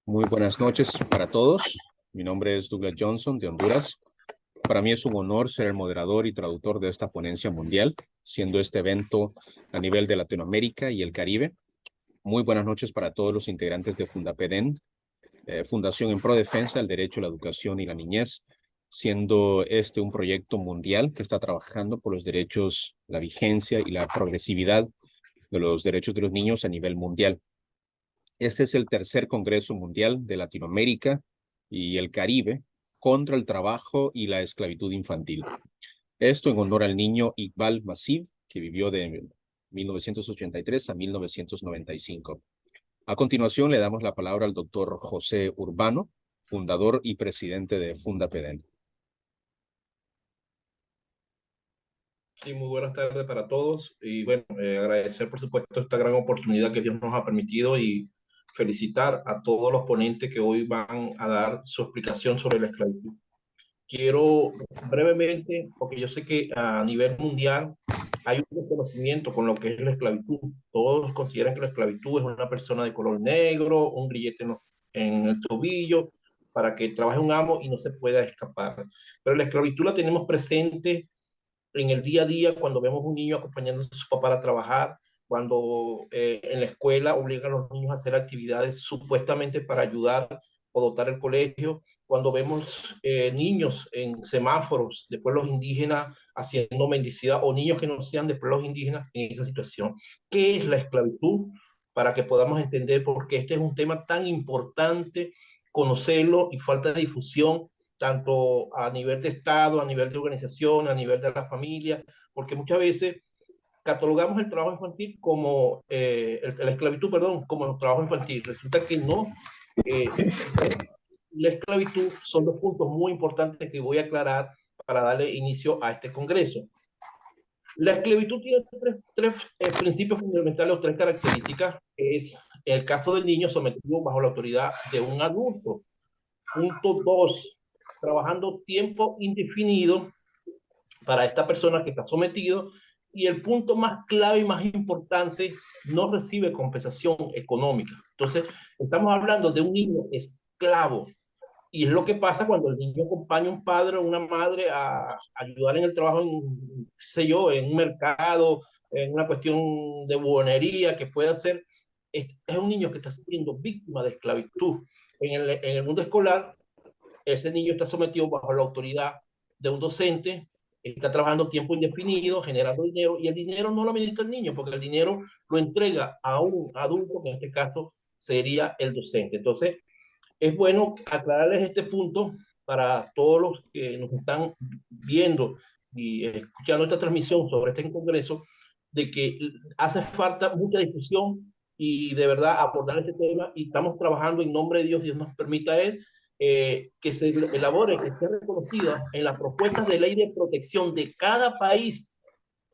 Muy buenas noches para todos. Mi nombre es Douglas Johnson de Honduras. Para mí es un honor ser el moderador y traductor de esta ponencia mundial, siendo este evento a nivel de Latinoamérica y el Caribe. Muy buenas noches para todos los integrantes de Fundapeden, Fundación en Pro Defensa del Derecho a la Educación y la Niñez, siendo este un proyecto mundial que está trabajando por los derechos, la vigencia y la progresividad de los derechos de los niños a nivel mundial. Este es el tercer Congreso Mundial de Latinoamérica y el Caribe contra el trabajo y la esclavitud infantil. Esto en honor al niño Iqbal Masih, que vivió de 1983 a 1995. A continuación, le damos la palabra al doctor José Urbano, fundador y presidente de Fundapeden. Sí, muy buenas tardes para todos y bueno, agradecer por supuesto esta gran oportunidad que Dios nos ha permitido y felicitar a todos los ponentes que hoy van a dar su explicación sobre la esclavitud. Quiero brevemente, porque yo sé que a nivel mundial hay un desconocimiento con lo que es la esclavitud. Todos consideran que la esclavitud es una persona de color negro, un grillete en el tobillo, para que trabaje un amo y no se pueda escapar. Pero la esclavitud la tenemos presente en el día a día, cuando vemos un niño acompañando a su papá a trabajar, cuando en la escuela obligan a los niños a hacer actividades supuestamente para ayudar o dotar el colegio, cuando vemos niños en semáforos de pueblos indígenas haciendo mendicidad o niños que no sean de pueblos indígenas en esa situación. ¿Qué es la esclavitud? Para que podamos entender por qué este es un tema tan importante, conocerlo y falta de difusión tanto a nivel de Estado, a nivel de organización, a nivel de la familia, porque muchas veces catalogamos el trabajo infantil como, la esclavitud, perdón, como el trabajo infantil. Resulta que no. La esclavitud son dos puntos muy importantes que voy a aclarar para darle inicio a este congreso. La esclavitud tiene tres principios fundamentales o tres características. Es el caso del niño sometido bajo la autoridad de un adulto. Punto dos, trabajando tiempo indefinido para esta persona que está sometido. Y el punto más clave y más importante, no recibe compensación económica. Entonces, estamos hablando de un niño esclavo. Y es lo que pasa cuando el niño acompaña a un padre o una madre a ayudar en el trabajo, en, sé yo, en un mercado, en una cuestión de buhonería que puede hacer. Es un niño que está siendo víctima de esclavitud. En el mundo escolar, ese niño está sometido bajo la autoridad de un docente, está trabajando tiempo indefinido, generando dinero, y el dinero no lo administra el niño, porque el dinero lo entrega a un adulto, que en este caso sería el docente. Entonces, es bueno aclararles este punto para todos los que nos están viendo y escuchando esta transmisión sobre este congreso, de que hace falta mucha discusión y de verdad abordar este tema, y estamos trabajando en nombre de Dios, Dios nos permita que se elabore, que sea reconocida en las propuestas de ley de protección de cada país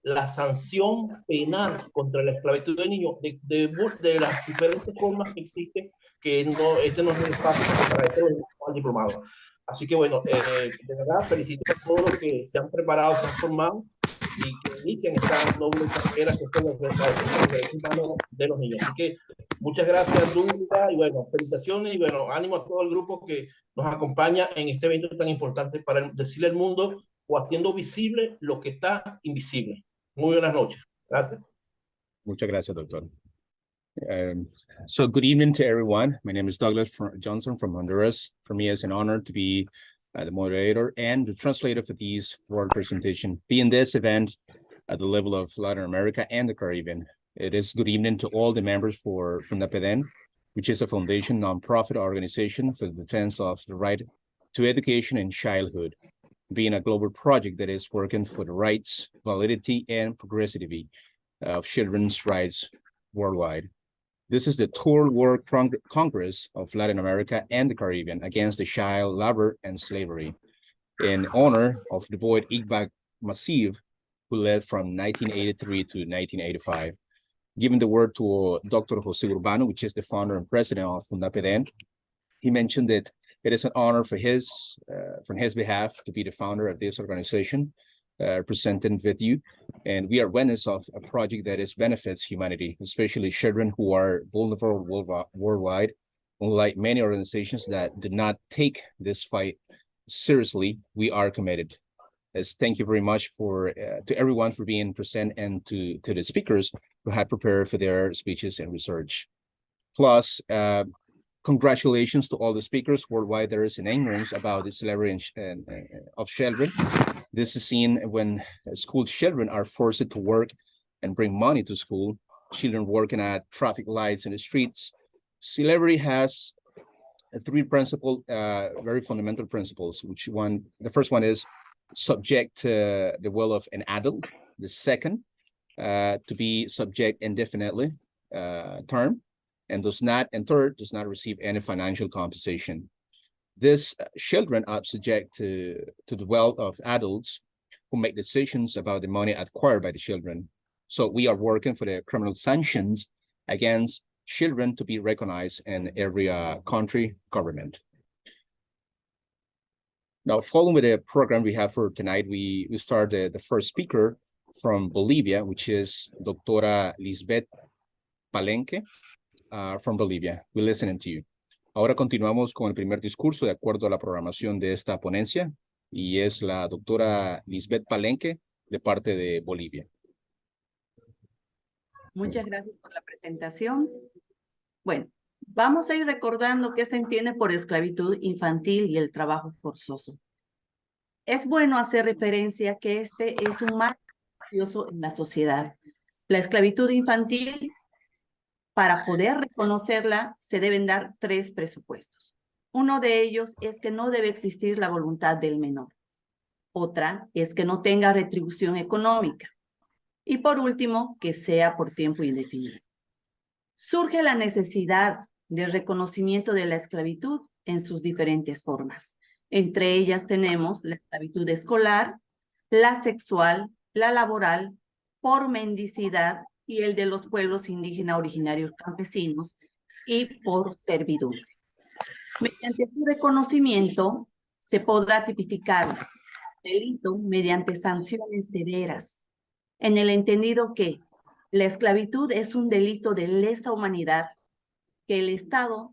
la sanción penal contra la esclavitud de niños de las diferentes formas que existen, que no, este no es el espacio porque para esto es un diplomado. Así que bueno, de verdad felicito a todos los que se han preparado, se han formado y que inician esta noble carrera que es la defensa de los derechos humanos de los niños. Así que muchas gracias, Dulca, y bueno, felicitaciones y bueno, ánimo a todo el grupo que nos acompaña en este evento tan importante para decirle al mundo o haciendo visible lo que está invisible. Muy buenas noches. Gracias. Muchas gracias, doctor. So good evening to everyone. My name is Douglas Johnson from Honduras. For me, it's an honor to be the moderator and the translator for this world presentation. Being this event at the level of Latin America and the Caribbean. It is good evening to all the members for Fundapeden, which is a foundation nonprofit organization for the defense of the right to education and childhood, being a global project that is working for the rights, validity, and progressivity of children's rights worldwide. This is the Third World Congress of Latin America and the Caribbean against the child labor and slavery, in honor of the boy Iqbal Masih, who led from 1983 to 1985. Giving the word to Dr. Jose Urbano, which is the founder and president of Fundapeden. He mentioned that it is an honor for from his behalf to be the founder of this organization, presenting with you. And we are witness of a project that is benefits humanity, especially children who are vulnerable worldwide, Unlike many organizations that did not take this fight seriously, we are committed. As thank you very much to everyone for being present and to the speakers who had prepared for their speeches and research. Plus, congratulations to all the speakers worldwide. There is an ignorance about the slavery of children. This is seen when school children are forced to work and bring money to school. Children working at traffic lights in the streets. Slavery has three very fundamental principles. The first one is subject to the will of an adult. The second, to be subject indefinitely term, and third, does not receive any financial compensation. These children are subject to the will of adults who make decisions about the money acquired by the children. So we are working for the criminal sanctions against children to be recognized in every country government. Now, following with the program we have for tonight, we start the first speaker from Bolivia, which is Doctora Lisbeth Palenque from Bolivia. We're listening to you. Ahora continuamos con el primer discurso de acuerdo a la programación de esta ponencia, y es la doctora Lisbeth Palenque de parte de Bolivia. Muchas gracias por la presentación. Bueno, vamos a ir recordando qué se entiende por esclavitud infantil y el trabajo forzoso. Es bueno hacer referencia que este es un mal vicioso en la sociedad. La esclavitud infantil, para poder reconocerla, se deben dar 3 presupuestos. Uno de ellos es que no debe existir la voluntad del menor. Otra es que no tenga retribución económica. Y por último, que sea por tiempo indefinido. Surge la necesidad del reconocimiento de la esclavitud en sus diferentes formas. Entre ellas tenemos la esclavitud escolar, la sexual, la laboral, por mendicidad y el de los pueblos indígenas originarios campesinos y por servidumbre. Mediante su reconocimiento se podrá tipificar el delito mediante sanciones severas, en el entendido que la esclavitud es un delito de lesa humanidad que el Estado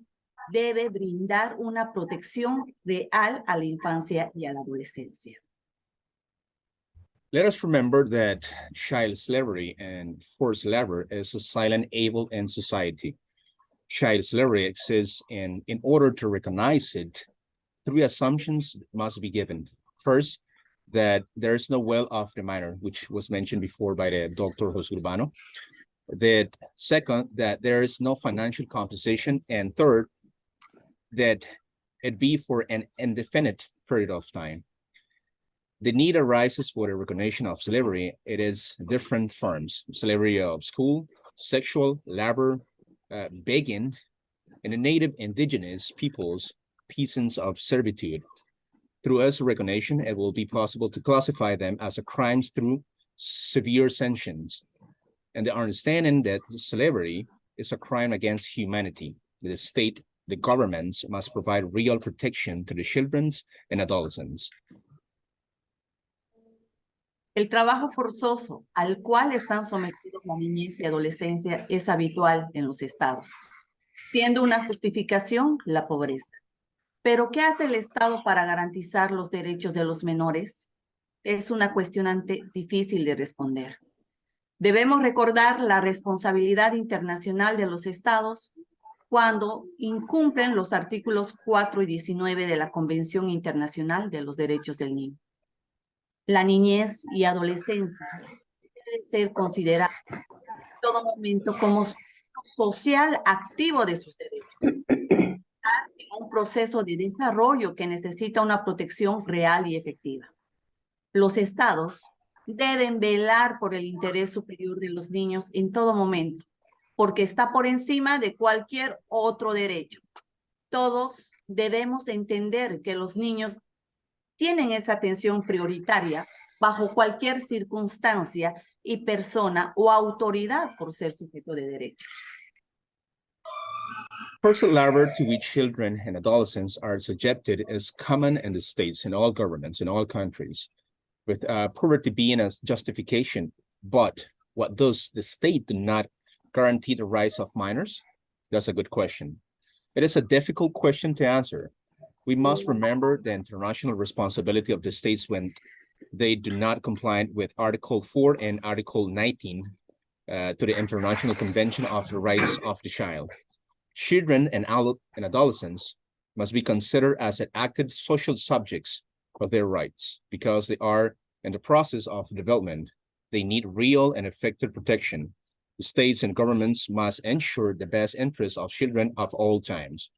debe brindar una protección real a la infancia y a la adolescencia. Let us remember that child slavery and forced labor is a silent evil in society. Child slavery exists, and in order to recognize it, 3 assumptions must be given. First, that there is no will of the minor, which was mentioned before by the Dr. Jose Urbano. That second, that there is no financial compensation. And third, that it be for an indefinite period of time. The need arises for the recognition of slavery. It is different forms: slavery of school, sexual, labor, begging, and the native indigenous peoples, peasants of servitude. Through its recognition, it will be possible to classify them as a crimes through severe sanctions, and the understanding that slavery is a crime against humanity. The state, the governments must provide real protection to the children and adolescents. El trabajo forzoso al cual están sometidos la niñez y adolescencia es habitual en los estados, siendo una justificación la pobreza. Pero, ¿qué hace el Estado para garantizar los derechos de los menores? Es una cuestionante difícil de responder. Debemos recordar la responsabilidad internacional de los Estados cuando incumplen los artículos 4 y 19 de la Convención Internacional de los Derechos del Niño. La niñez y adolescencia debe ser considerada en todo momento como social activo de sus derechos. En un proceso de desarrollo que necesita una protección real y efectiva. Los estados deben velar por el interés superior de los niños en todo momento, porque está por encima de cualquier otro derecho. Todos debemos entender que los niños tienen esa atención prioritaria bajo cualquier circunstancia y persona o autoridad por ser sujeto de derecho. Forced labor to which children and adolescents are subjected is common in the states, in all governments, in all countries, with poverty being a justification. But what does the state do not guarantee the rights of minors? That's a good question. It is a difficult question to answer. We must remember the international responsibility of the states when they do not comply with Article 4 and Article 19 to the International Convention of the Rights of the Child. Children and adolescents must be considered as active social subjects of their rights because they are in the process of development. They need real and effective protection. The states and governments must ensure the best interests of children of all times.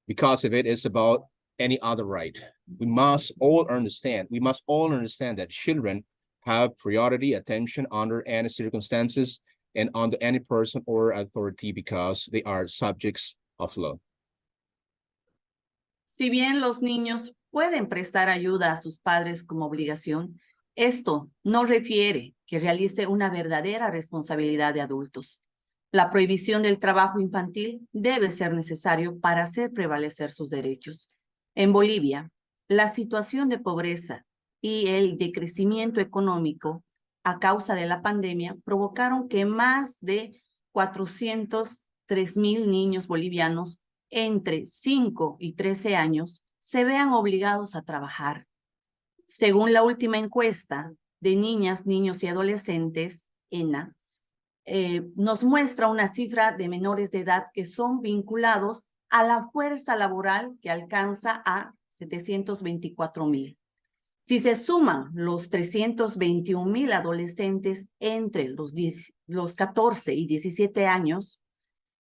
Because if it is about any other right, we must all understand that children have priority attention under any circumstances and under any person or authority because they are subjects of law. Si bien los niños pueden prestar ayuda a sus padres como obligación, esto no refiere que realice una verdadera responsabilidad de adultos. La prohibición del trabajo infantil debe ser necesario para hacer prevalecer sus derechos. En Bolivia, la situación de pobreza y el decrecimiento económico a causa de la pandemia provocaron que más de 403,000 niños bolivianos entre 5 y 13 años se vean obligados a trabajar. Según la última encuesta de niñas, niños y adolescentes, ENA, nos muestra una cifra de menores de edad que son vinculados a la fuerza laboral que alcanza a 724,000. Si se suman los 321,000 adolescentes entre los 14 y 17 años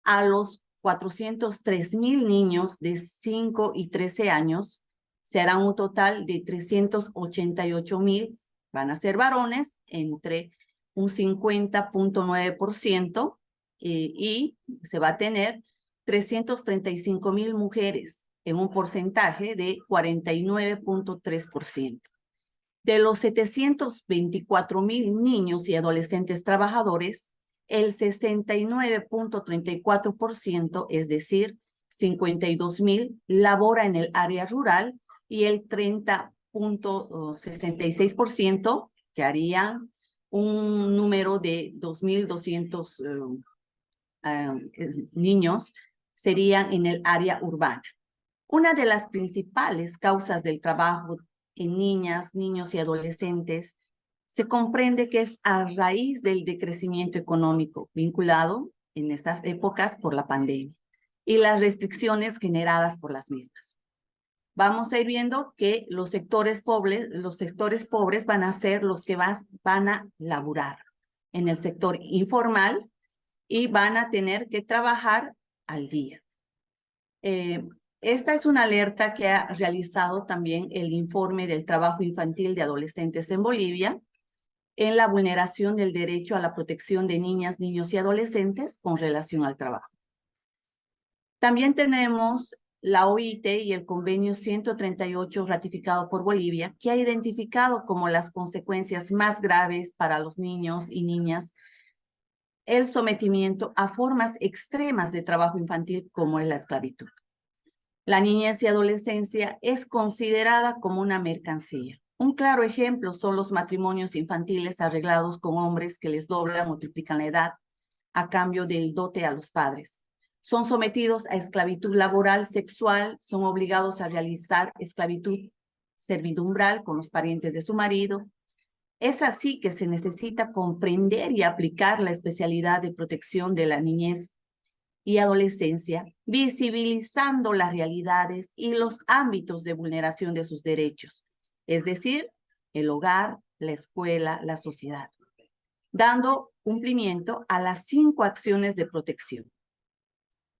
a los 403,000 niños de 5 y 13 años, se hará un total de 388,000, van a ser varones, entre un 50.9% y se va a tener 335,000 mujeres en un porcentaje de 49.3%. De los 724,000 niños y adolescentes trabajadores, el 69.34%, es decir, 52,000, labora en el área rural y el 30.66%, que harían un número de 2,200 niños, serían en el área urbana. Una de las principales causas del trabajo en niñas, niños y adolescentes se comprende que es a raíz del decrecimiento económico vinculado en estas épocas por la pandemia y las restricciones generadas por las mismas. Vamos a ir viendo que los sectores pobres van a ser los que van a laburar en el sector informal y van a tener que trabajar al día. Esta es una alerta que ha realizado también el informe del trabajo infantil de adolescentes en Bolivia en la vulneración del derecho a la protección de niñas, niños y adolescentes con relación al trabajo. También tenemos la OIT y el convenio 138 ratificado por Bolivia, que ha identificado como las consecuencias más graves para los niños y niñas el sometimiento a formas extremas de trabajo infantil como es la esclavitud. La niñez y adolescencia es considerada como una mercancía. Un claro ejemplo son los matrimonios infantiles arreglados con hombres que les doblan o triplican la edad a cambio del dote a los padres. Son sometidos a esclavitud laboral, sexual, son obligados a realizar esclavitud servidumbral con los parientes de su marido. Es así que se necesita comprender y aplicar la especialidad de protección de la niñez y adolescencia, visibilizando las realidades y los ámbitos de vulneración de sus derechos, es decir, el hogar, la escuela, la sociedad, dando cumplimiento a las 5 acciones de protección: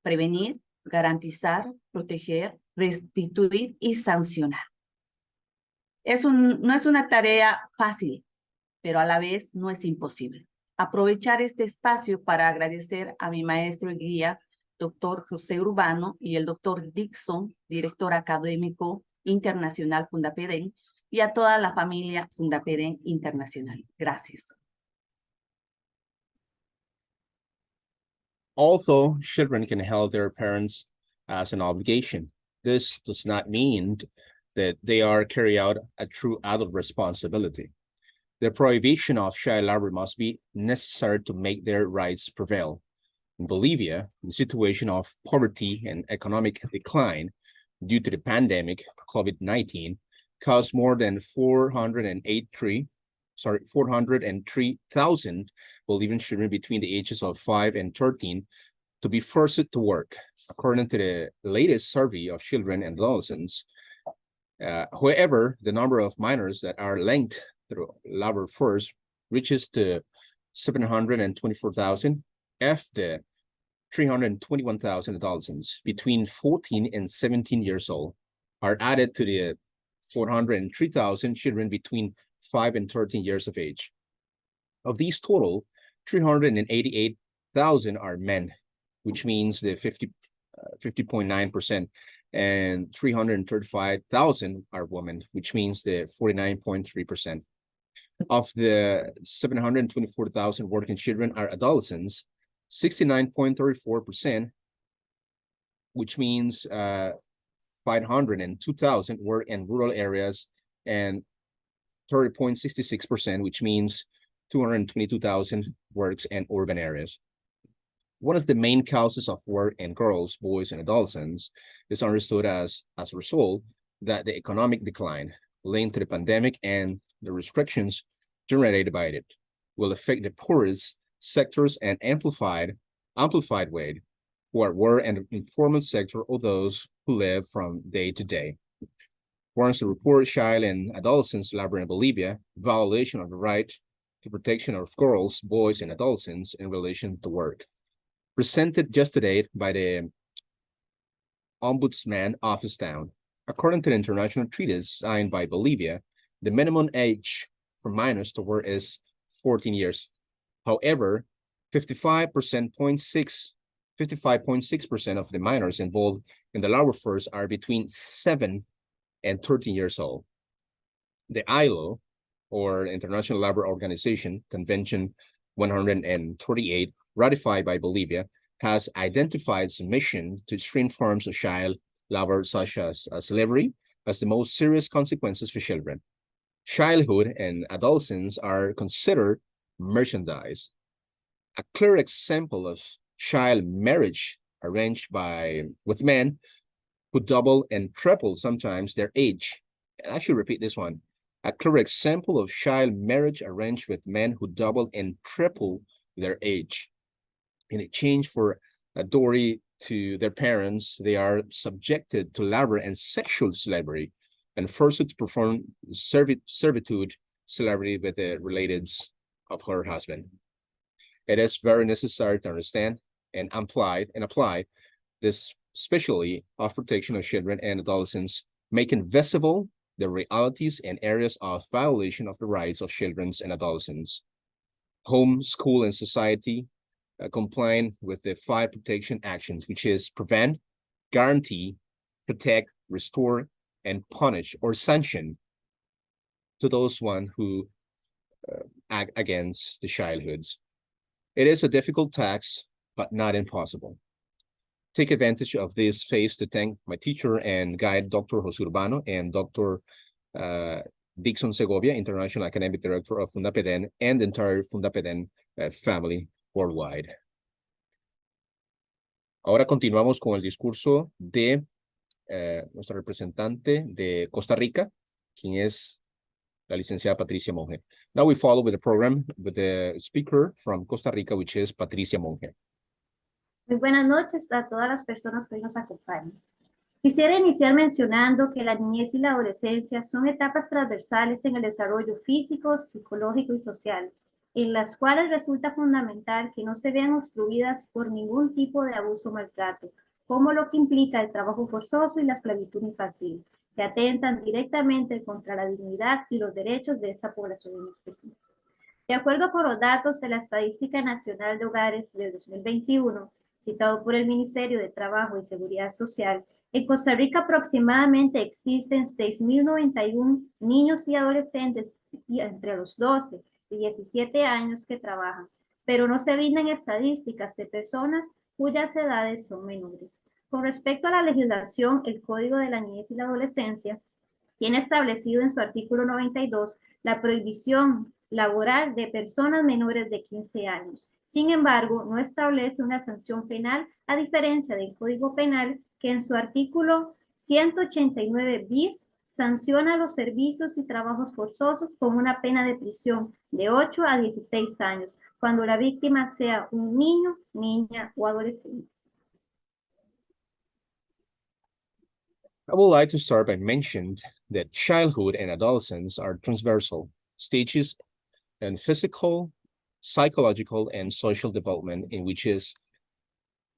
prevenir, garantizar, proteger, restituir y sancionar. No es una tarea fácil, pero a la vez no es imposible. Aprovechar este espacio para agradecer a mi maestro y guía, doctor José Urbano, y el doctor Dixon, director académico internacional Fundapedén, y a toda la familia Fundapedén Internacional. Gracias. Although children can help their parents as an obligation, this does not mean that they are carrying out a true adult responsibility. The prohibition of child labor must be necessary to make their rights prevail. In Bolivia, the situation of poverty and economic decline due to the pandemic COVID-19 caused more than 403,000 Bolivian children between the ages of 5 and 13 to be forced to work, according to the latest survey of children and adolescents. However, the number of minors that are linked through labor force reaches to 724,000, of the 321,000 adolescents between 14 and 17 years old are added to the 403,000 children between 5 and 13 years of age. Of these total, 388,000 are men, which means the 50.9%, and 335,000 are women, which means the 49.3%. Of the 724,000 working children are adolescents, 69.34%, which means 502,000 work in rural areas, and 30.66%, which means 222,000 works in urban areas. One of the main causes of work in girls, boys, and adolescents is understood as a result that the economic decline linked to the pandemic and the restrictions generated by it will affect the poorest sectors and amplified way who are in the informal sector or those who live from day to day. Warrants to report child and adolescents labor in Bolivia, violation of the right to protection of girls, boys, and adolescents in relation to work. Presented yesterday by the Ombudsman Office Town. According to the international treaties signed by Bolivia, the minimum age for minors to work is 14 years. However, 55.6% of the minors involved in the labor force are between 7 and 13 years old. The ILO, or International Labor Organization, Convention 138, ratified by Bolivia, has identified its mission to extreme forms of child labor, such as slavery, as the most serious consequences for children. Childhood and adolescence are considered merchandise. A clear example of child marriage arranged with men who double and triple sometimes their age. And I should repeat this one. A clear example of child marriage arranged with men who double and triple their age. In exchange for a dowry to their parents, they are subjected to labor and sexual slavery and forced to perform servitude slavery with the relatives of her husband. It is very necessary to understand and apply this, especially of protection of children and adolescents, making visible the realities and areas of violation of the rights of children and adolescents. Home, school, and society complying with the 5 protection actions, which is prevent, guarantee, protect, restore, and punish or sanction to those who act against the childhoods. It is a difficult task, but not impossible. Take advantage of this space to thank my teacher and guide, Dr. Jose Urbano, and Dr. Dixon Segovia, International Academic Director of Fundapeden, and the entire Fundapeden family worldwide. Ahora continuamos con el discurso de nuestra representante de Costa Rica, quien es la licenciada Patricia Monge. Now we follow with the program with the speaker from Costa Rica, which is Patricia Monge. Muy buenas noches a todas las personas que hoy nos acompañan. Quisiera iniciar mencionando que la niñez y la adolescencia son etapas transversales en el desarrollo físico, psicológico y social, en las cuales resulta fundamental que no se vean obstruidas por ningún tipo de abuso o maltrato, como lo que implica el trabajo forzoso y la esclavitud infantil, que atentan directamente contra la dignidad y los derechos de esa población en específico. De acuerdo con los datos de la Estadística Nacional de Hogares de 2021, citado por el Ministerio de Trabajo y Seguridad Social, en Costa Rica aproximadamente existen 6.091 niños y adolescentes entre los 12 y 17 años que trabajan, pero no se brindan estadísticas de personas cuyas edades son menores. Con respecto a la legislación, el Código de la Niñez y la Adolescencia tiene establecido en su artículo 92 la prohibición laboral de personas menores de 15 años. Sin embargo, no establece una sanción penal, a diferencia del Código Penal, que en su artículo 189 bis sanciona los servicios y trabajos forzosos con una pena de prisión de 8 a 16 años, cuando la víctima sea un niño, niña o adolescente. I would like to start by mentioning that childhood and adolescence are transversal stages in physical, psychological, and social development, in which is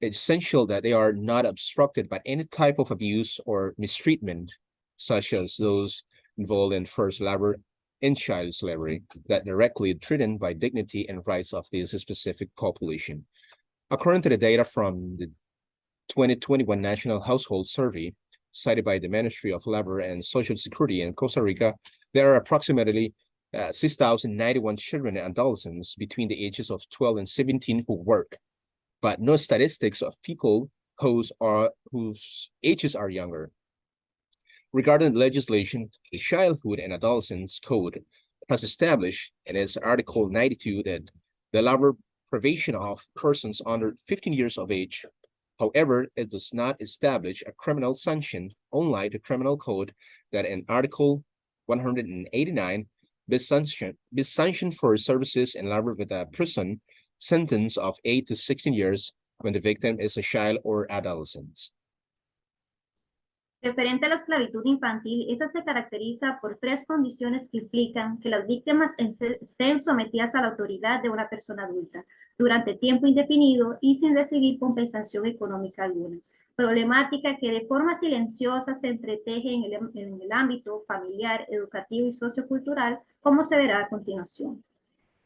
essential that they are not obstructed by any type of abuse or mistreatment, such as those involved in forced labor and child slavery, that directly threaten by dignity and rights of this specific population. According to the data from the 2021 National Household Survey, cited by the Ministry of Labor and Social Security in Costa Rica, there are approximately 6,091 children and adolescents between the ages of 12 and 17 who work, but no statistics of people whose ages are younger. Regarding legislation, the Childhood and Adolescence Code has established in its Article 92 that the labor privation of persons under 15 years of age. However, it does not establish a criminal sanction, unlike the Criminal Code that in Article 189 be sanctioned for services in labor with a prison sentence of 8 to 16 years when the victim is a child or adolescent. Referente a la esclavitud infantil, esa se caracteriza por tres condiciones que implican que las víctimas estén sometidas a la autoridad de una persona adulta durante tiempo indefinido y sin recibir compensación económica alguna. Problemática que de forma silenciosa se entreteje en el ámbito familiar, educativo y sociocultural, como se verá a continuación.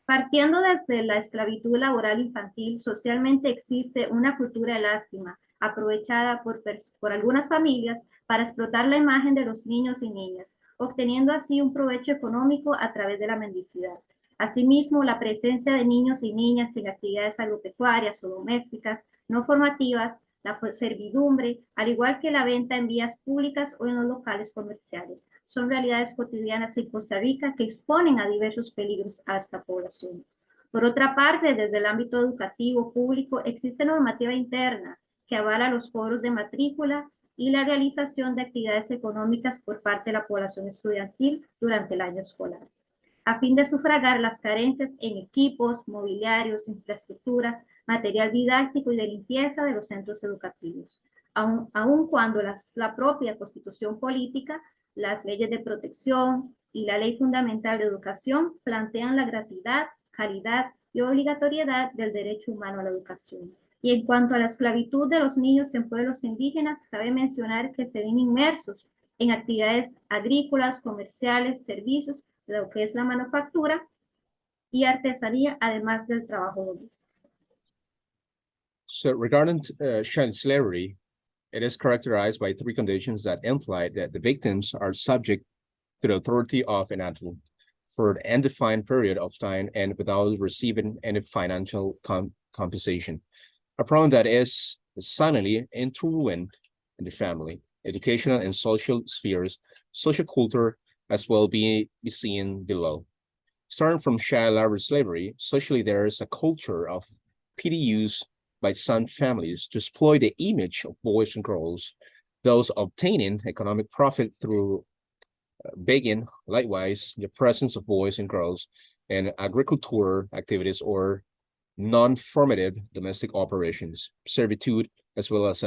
Partiendo desde la esclavitud laboral infantil, socialmente existe una cultura de lástima, aprovechada por algunas familias para explotar la imagen de los niños y niñas, obteniendo así un provecho económico a través de la mendicidad. Asimismo, la presencia de niños y niñas en actividades agropecuarias o domésticas no formativas, la servidumbre, al igual que la venta en vías públicas o en los locales comerciales, son realidades cotidianas en Costa Rica que exponen a diversos peligros a esta población. Por otra parte, desde el ámbito educativo público existe normativa interna que avala los cobros de matrícula y la realización de actividades económicas por parte de la población estudiantil durante el año escolar, a fin de sufragar las carencias en equipos, mobiliarios, infraestructuras, material didáctico y de limpieza de los centros educativos, aun cuando la propia Constitución Política, las leyes de protección y la Ley Fundamental de Educación plantean la gratuidad, calidad y obligatoriedad del derecho humano a la educación. Y en cuanto a la esclavitud de los niños en pueblos indígenas, cabe mencionar que se ven inmersos en actividades agrícolas, comerciales, servicios, lo que es la manufactura y artesanía, además del trabajo doméstico. So regarding child slavery, it is characterized by three conditions that imply that the victims are subject to the authority of an adult for an undefined period of time and without receiving any financial compensation. A problem that is silently intertwined in the family, educational and social spheres, social culture, as well be seen below. Starting from child labor slavery, socially there is a culture of petty use by some families to exploit the image of boys and girls, those obtaining economic profit through begging, likewise, the presence of boys and girls in agricultural activities or non-formative domestic operations, servitude, as well as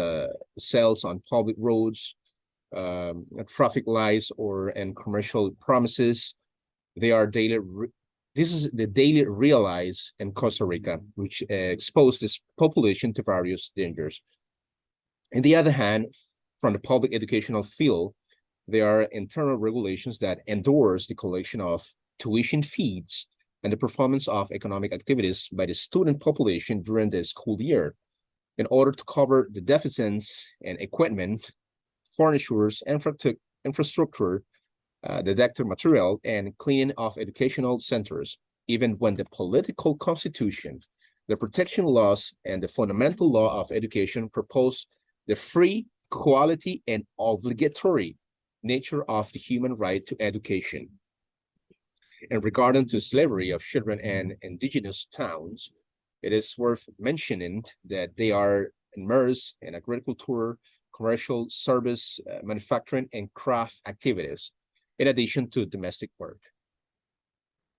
sales on public roads, traffic lights, or in commercial premises. They are this is the daily realized in Costa Rica, which expose this population to various dangers. On the other hand, from the public educational field, there are internal regulations that endorse the collection of tuition fees and the performance of economic activities by the student population during the school year in order to cover the deficits in equipment, furnitures, infrastructure, didactic material, and cleaning of educational centers, even when the political constitution, the protection laws, and the fundamental law of education propose the free, quality, and obligatory nature of the human right to education. And regarding to slavery of children and indigenous towns, it is worth mentioning that they are immersed in agriculture, commercial service, manufacturing, and craft activities, in addition to domestic work.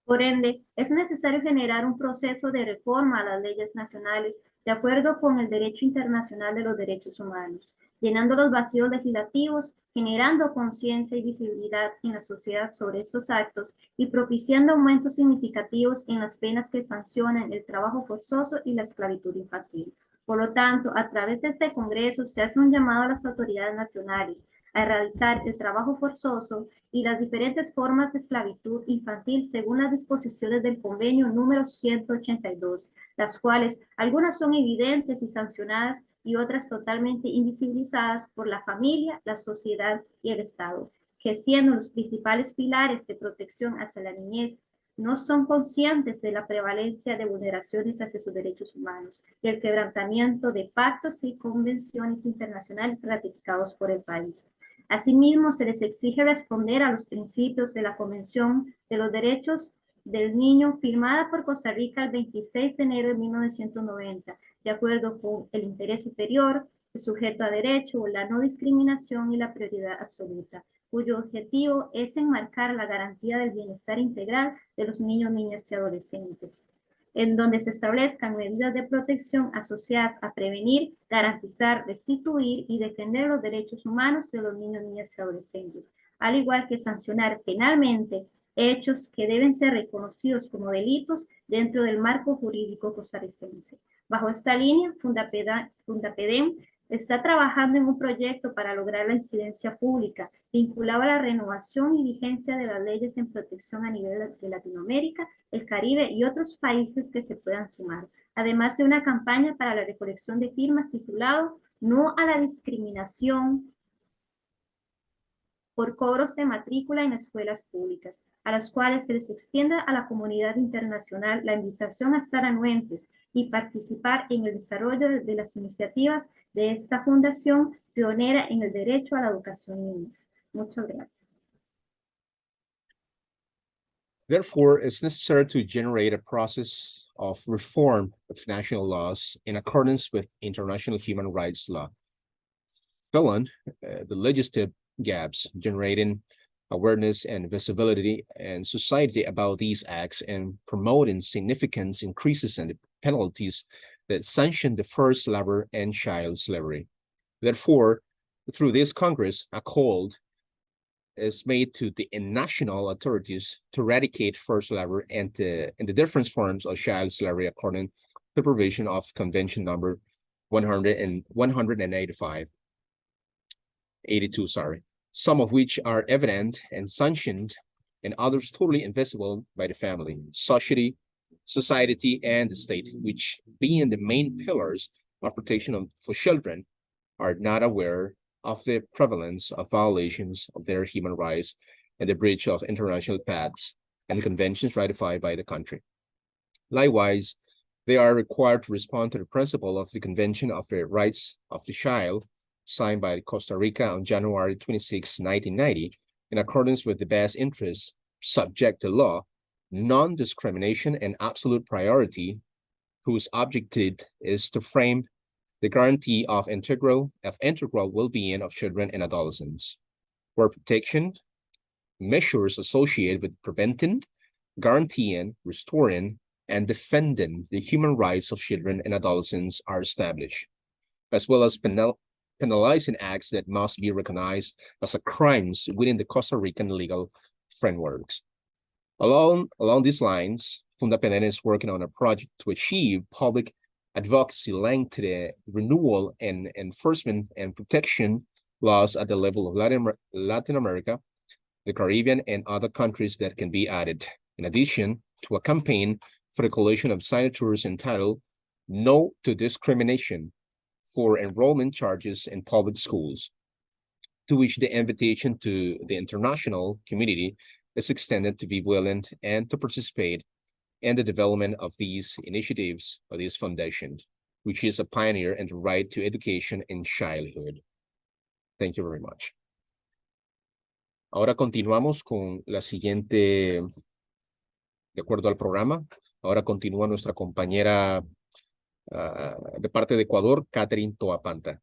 Por ende, es necesario generar un proceso de reforma a las leyes nacionales de acuerdo con el derecho internacional de los derechos humanos, llenando los vacíos legislativos, generando conciencia y visibilidad en la sociedad sobre esos actos y propiciando aumentos significativos en las penas que sancionan el trabajo forzoso y la esclavitud infantil. Por lo tanto, a través de este Congreso se hace un llamado a las autoridades nacionales a erradicar el trabajo forzoso y las diferentes formas de esclavitud infantil según las disposiciones del convenio número 182, las cuales algunas son evidentes y sancionadas y otras totalmente invisibilizadas por la familia, la sociedad y el Estado, que siendo los principales pilares de protección hacia la niñez, no son conscientes de la prevalencia de vulneraciones hacia sus derechos humanos y el quebrantamiento de pactos y convenciones internacionales ratificados por el país. Asimismo, se les exige responder a los principios de la Convención de los Derechos del Niño firmada por Costa Rica el 26 de enero de 1990, de acuerdo con el interés superior, el sujeto a derecho, la no discriminación y la prioridad absoluta, cuyo objetivo es enmarcar la garantía del bienestar integral de los niños, niñas y adolescentes, en donde se establezcan medidas de protección asociadas a prevenir, garantizar, restituir y defender los derechos humanos de los niños, niñas y adolescentes, al igual que sancionar penalmente hechos que deben ser reconocidos como delitos dentro del marco jurídico costarricense. Bajo esta línea, Fundapedem está trabajando en un proyecto para lograr la incidencia pública vinculado a la renovación y vigencia de las leyes en protección a nivel de Latinoamérica, el Caribe y otros países que se puedan sumar, además de una campaña para la recolección de firmas titulado No a la discriminación por cobros de matrícula en escuelas públicas, a las cuales se les extienda a la comunidad internacional la invitación a estar anuentes y participar en el desarrollo de las iniciativas de esta fundación pionera en el derecho a la educación en niños. Muchas gracias. Therefore, it's necessary to generate a process of reform of national laws in accordance with international human rights law. Filling the legislative gaps, generating awareness and visibility in society about these acts, and promoting significant increases in the penalties that sanction the forced labor and child slavery. Therefore, through this Congress, a call is made to the national authorities to eradicate forced labor and the different forms of child slavery according to the provision of Convention number 82, some of which are evident and sanctioned and others totally invisible by the family, society, and the state, which being the main pillars of protection for children, are not aware of the prevalence of violations of their human rights and the breach of international pacts and conventions ratified by the country. Likewise, they are required to respond to the principle of the Convention of the Rights of the Child, signed by Costa Rica on January 26, 1990, in accordance with the best interests, subject to law, non-discrimination, and absolute priority, whose objective is to frame the guarantee of integral well-being of children and adolescents, where protection measures associated with preventing, guaranteeing, restoring, and defending the human rights of children and adolescents are established, as well as penalizing acts that must be recognized as crimes within the Costa Rican legal frameworks. Along these lines, Fundapedem is working on a project to achieve public advocacy linked to the renewal and enforcement and protection laws at the level of Latin America, the Caribbean, and other countries that can be added, in addition to a campaign for the coalition of signatures entitled No to Discrimination for enrollment charges in public schools, to which the invitation to the international community is extended to be willing and to participate in the development of these initiatives of this foundation, which is a pioneer in the right to education in childhood. Thank you very much. Ahora continuamos con la siguiente de acuerdo al programa. Ahora continúa nuestra compañera de parte de Ecuador, Catherine Toapanta.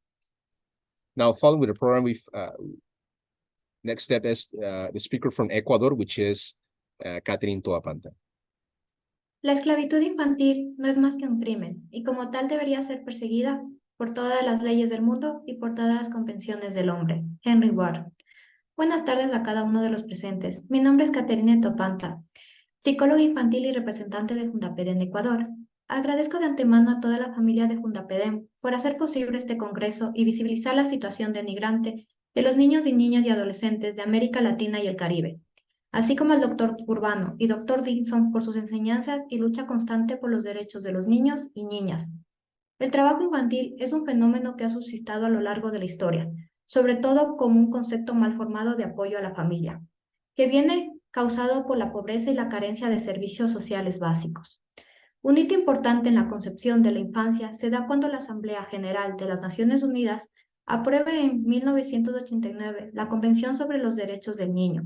Now, following with the program, next step is the speaker from Ecuador, which is Catherine Toapanta. La esclavitud infantil no es más que un crimen y como tal debería ser perseguida por todas las leyes del mundo y por todas las convenciones del hombre. Henry Ward. Buenas tardes a cada uno de los presentes. Mi nombre es Caterina Topanta, psicóloga infantil y representante de Fundapedem Ecuador. Agradezco de antemano a toda la familia de Fundapedem por hacer posible este congreso y visibilizar la situación denigrante de los niños y niñas y adolescentes de América Latina y el Caribe, así como al doctor Urbano y doctor Dixon por sus enseñanzas y lucha constante por los derechos de los niños y niñas. El trabajo infantil es un fenómeno que ha subsistado a lo largo de la historia, sobre todo como un concepto mal formado de apoyo a la familia, que viene causado por la pobreza y la carencia de servicios sociales básicos. Un hito importante en la concepción de la infancia se da cuando la Asamblea General de las Naciones Unidas apruebe en 1989 la Convención sobre los Derechos del Niño.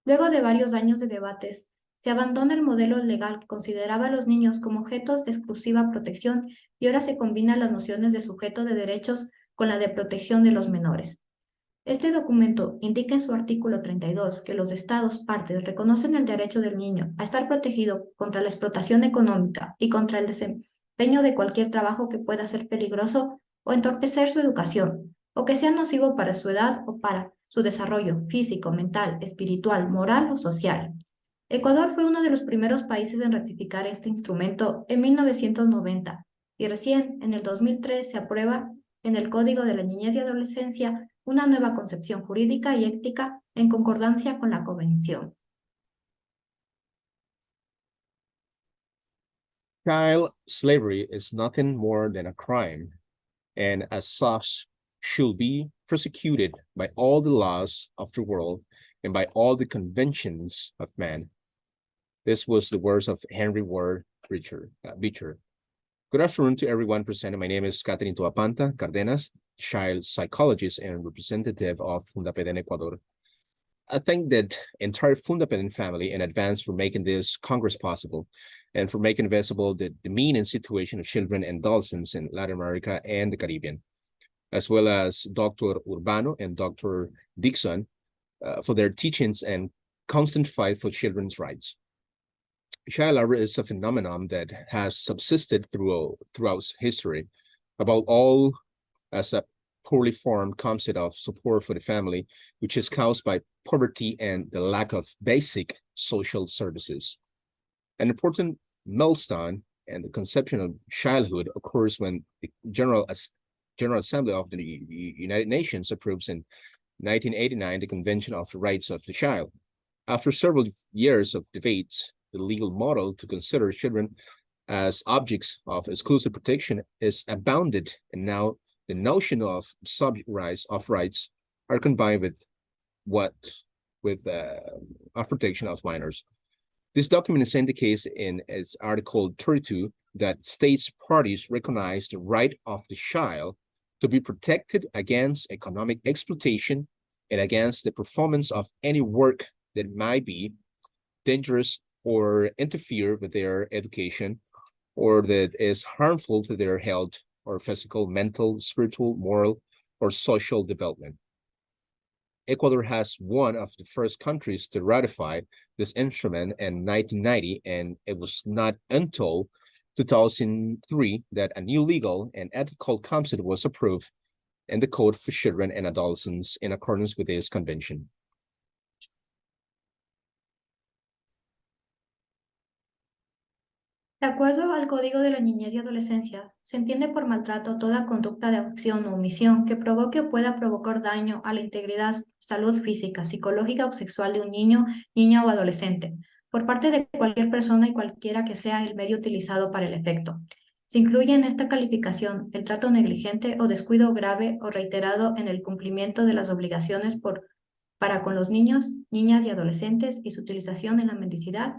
Luego de varios años de debates, se abandona el modelo legal que consideraba a los niños como objetos de exclusiva protección y ahora se combinan las nociones de sujeto de derechos con la de protección de los menores. Este documento indica en su artículo 32 que los Estados partes reconocen el derecho del niño a estar protegido contra la explotación económica y contra el desempeño de cualquier trabajo que pueda ser peligroso o entorpecer su educación, o que sea nocivo para su edad o para su desarrollo físico, mental, espiritual, moral o social. Ecuador fue uno de los primeros países en ratificar este instrumento en 1990 y recién en el 2003 se aprueba en el Código de la Niñez y Adolescencia una nueva concepción jurídica y ética en concordancia con la Convención. Child slavery is nothing more than a crime, and as such should be prosecuted by all the laws of the world and by all the conventions of man. This was the words of Henry Ward Beecher. Good afternoon to everyone present. My name is Catherine Toapanta Cardenas, child psychologist and representative of Fundapedem Ecuador. I thank the entire Fundapedem family in advance for making this Congress possible and for making visible the demeaning situation of children and adolescents in Latin America and the Caribbean, as well as Dr. Urbano and Dr. Dixon for their teachings and constant fight for children's rights. Child labor is a phenomenon that has subsisted throughout history, above all as a poorly formed concept of support for the family, which is caused by poverty and the lack of basic social services. An important milestone in the conception of childhood occurs when the General Assembly of the United Nations approves in 1989 the Convention of the Rights of the Child. After several years of debates, the legal model to consider children as objects of exclusive protection is abounded, and now the notion of subject rights are combined with protection of minors. This document indicates in its Article 32 that states parties recognize the right of the child to be protected against economic exploitation and against the performance of any work that might be dangerous or interfere with their education, or that is harmful to their health or physical, mental, spiritual, moral, or social development. Ecuador has one of the first countries to ratify this instrument in 1990, and it was not until 2003 that a new legal and ethical concept was approved in the Code for Children and Adolescents in accordance with this convention. De acuerdo al Código de la Niñez y Adolescencia, se entiende por maltrato toda conducta de acción o omisión que provoque o pueda provocar daño a la integridad, salud física, psicológica o sexual de un niño, niña o adolescente, por parte de cualquier persona y cualquiera que sea el medio utilizado para el efecto. Se incluye en esta calificación el trato negligente o descuido grave o reiterado en el cumplimiento de las obligaciones para con los niños, niñas y adolescentes y su utilización en la mendicidad.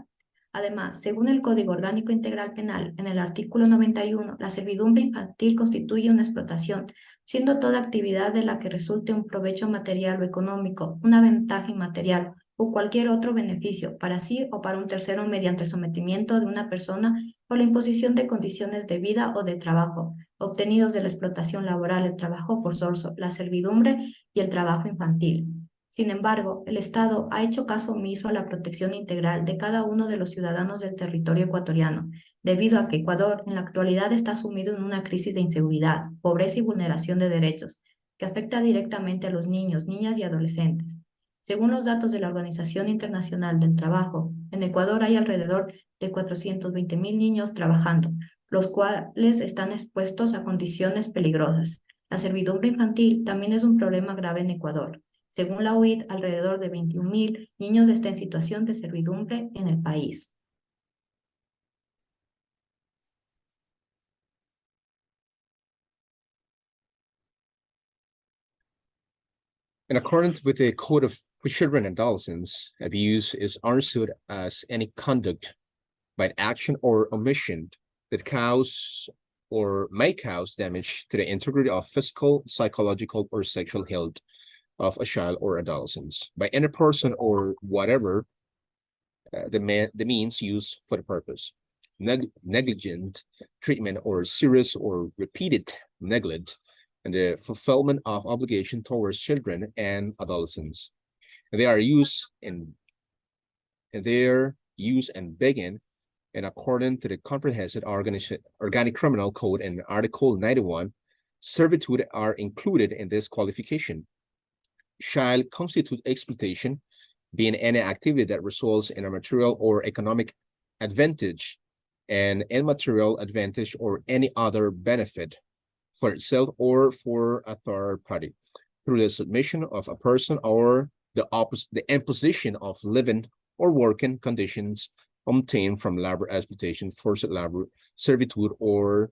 Además, según el Código Orgánico Integral Penal, en el artículo 91, la servidumbre infantil constituye una explotación, siendo toda actividad de la que resulte un provecho material o económico, una ventaja inmaterial o cualquier otro beneficio para sí o para un tercero mediante el sometimiento de una persona o la imposición de condiciones de vida o de trabajo obtenidos de la explotación laboral, el trabajo forzoso, la servidumbre y el trabajo infantil. Sin embargo, el Estado ha hecho caso omiso a la protección integral de cada uno de los ciudadanos del territorio ecuatoriano, debido a que Ecuador en la actualidad está sumido en una crisis de inseguridad, pobreza y vulneración de derechos, que afecta directamente a los niños, niñas y adolescentes. Según los datos de la Organización Internacional del Trabajo, en Ecuador hay alrededor de 420.000 niños trabajando, los cuales están expuestos a condiciones peligrosas. La servidumbre infantil también es un problema grave en Ecuador. Según la OIT, alrededor de 21.000 niños están en situación de servidumbre en el país. In accordance with the Code of Children and Adolescents, abuse is understood as any conduct by action or omission that cause or may cause damage to the integrity of physical, psychological, or sexual health of a child or adolescent by any person or whatever the means used for the purpose. Negligent treatment or serious or repeated neglect and the fulfillment of obligation towards children and adolescents. Their use and begin in accordance to the Comprehensive Organic Criminal Code and Article 91, servitude are included in this qualification. Child constitute exploitation, being any activity that results in a material or economic advantage, and immaterial advantage or any other benefit for itself or for a third party through the submission of a person or the imposition of living or working conditions obtained from labor exploitation, forced labor, servitude, or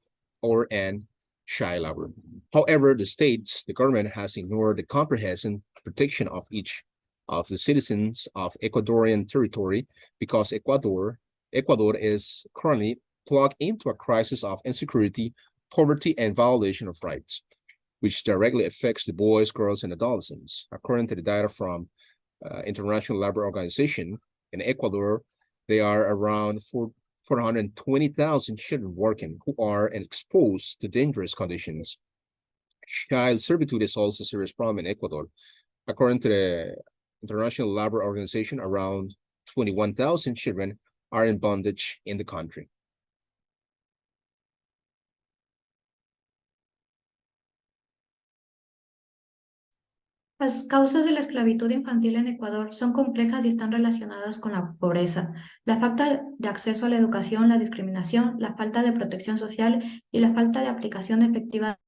and child labor. However, the government has ignored the comprehensive protection of each of the citizens of Ecuadorian territory because Ecuador is currently plugged into a crisis of insecurity, poverty, and violation of rights, which directly affects the boys, girls, and adolescents. According to the data from International Labour Organization, in Ecuador, there are around 420,000 children working who are exposed to dangerous conditions. Child servitude is also a serious problem in Ecuador. According to the International Labour Organization, around 21,000 children are in bondage in the country. Las causas de la esclavitud infantil en Ecuador son complejas y están relacionadas con la pobreza, la falta de acceso a la educación, la discriminación, la falta de protección social y la falta de aplicación efectiva.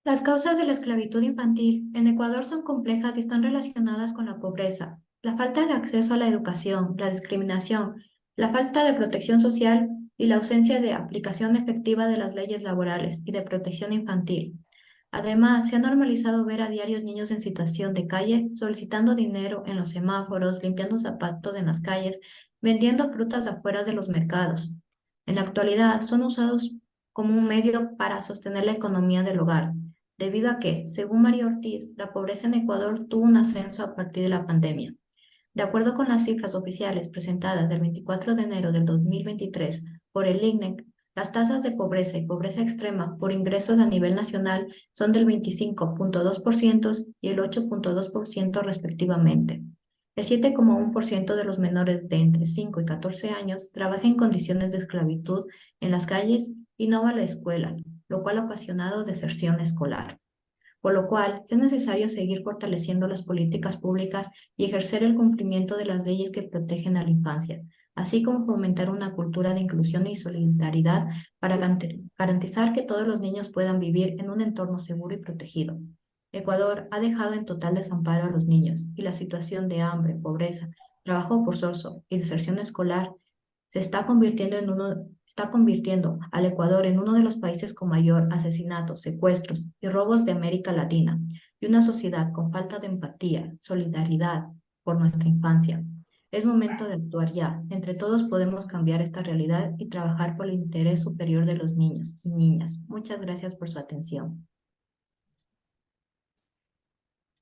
Las causas de la esclavitud infantil en Ecuador son complejas y están relacionadas con la pobreza, la falta de acceso a la educación, la discriminación, la falta de protección social y la ausencia de aplicación efectiva de las leyes laborales y de protección infantil. Además, se ha normalizado ver a diario niños en situación de calle solicitando dinero en los semáforos, limpiando zapatos en las calles, vendiendo frutas afuera de los mercados. En la actualidad, son usados como un medio para sostener la economía del hogar, debido a que, según María Ortiz, la pobreza en Ecuador tuvo un ascenso a partir de la pandemia. De acuerdo con las cifras oficiales presentadas del 24 de enero del 2023 por el ICNEC, las tasas de pobreza y pobreza extrema por ingresos a nivel nacional son del 25.2% y el 8.2% respectivamente. El 7,1% de los menores de entre 5 y 14 años trabaja en condiciones de esclavitud en las calles y no va a la escuela, lo cual ha ocasionado deserción escolar. Por lo cual, es necesario seguir fortaleciendo las políticas públicas y ejercer el cumplimiento de las leyes que protegen a la infancia, así como fomentar una cultura de inclusión y solidaridad para garantizar que todos los niños puedan vivir en un entorno seguro y protegido. Ecuador ha dejado en total desamparo a los niños y la situación de hambre, pobreza, trabajo forzoso y deserción escolar está convirtiendo al Ecuador en uno de los países con mayor asesinatos, secuestros y robos de América Latina, y una sociedad con falta de empatía, solidaridad por nuestra infancia. Es momento de actuar ya. Entre todos podemos cambiar esta realidad y trabajar por el interés superior de los niños y niñas. Muchas gracias por su atención.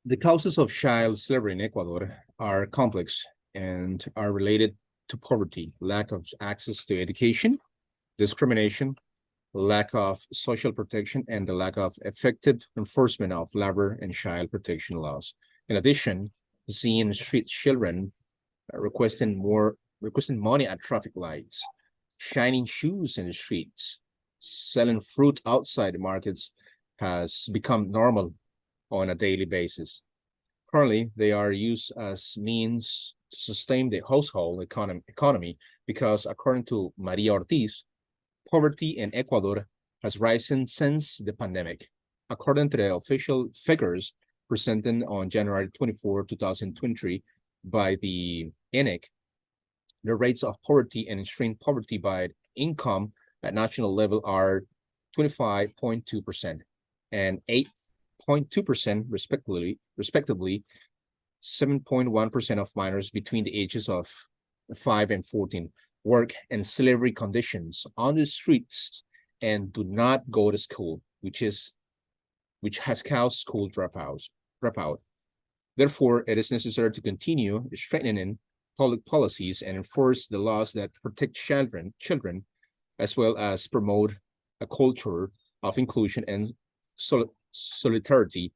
The causes of child slavery in Ecuador are complex and are related to poverty, lack of access to education, discrimination, lack of social protection, and the lack of effective enforcement of labor and child protection laws. In addition, seeing street children requesting money at traffic lights, shining shoes in the streets, selling fruit outside the markets has become normal on a daily basis. Currently, they are used as means to sustain the household economy because, according to Maria Ortiz, poverty in Ecuador has risen since the pandemic. According to the official figures presented on January 24, 2023 by the INEC, the rates of poverty and extreme poverty by income at national level are 25.2% and 8.2% respectively, 7.1% of minors between the ages of 5 and 14 work in slavery conditions on the streets and do not go to school, which has caused school dropout. Therefore, it is necessary to continue strengthening public policies and enforce the laws that protect children, as well as promote a culture of inclusion and solidarity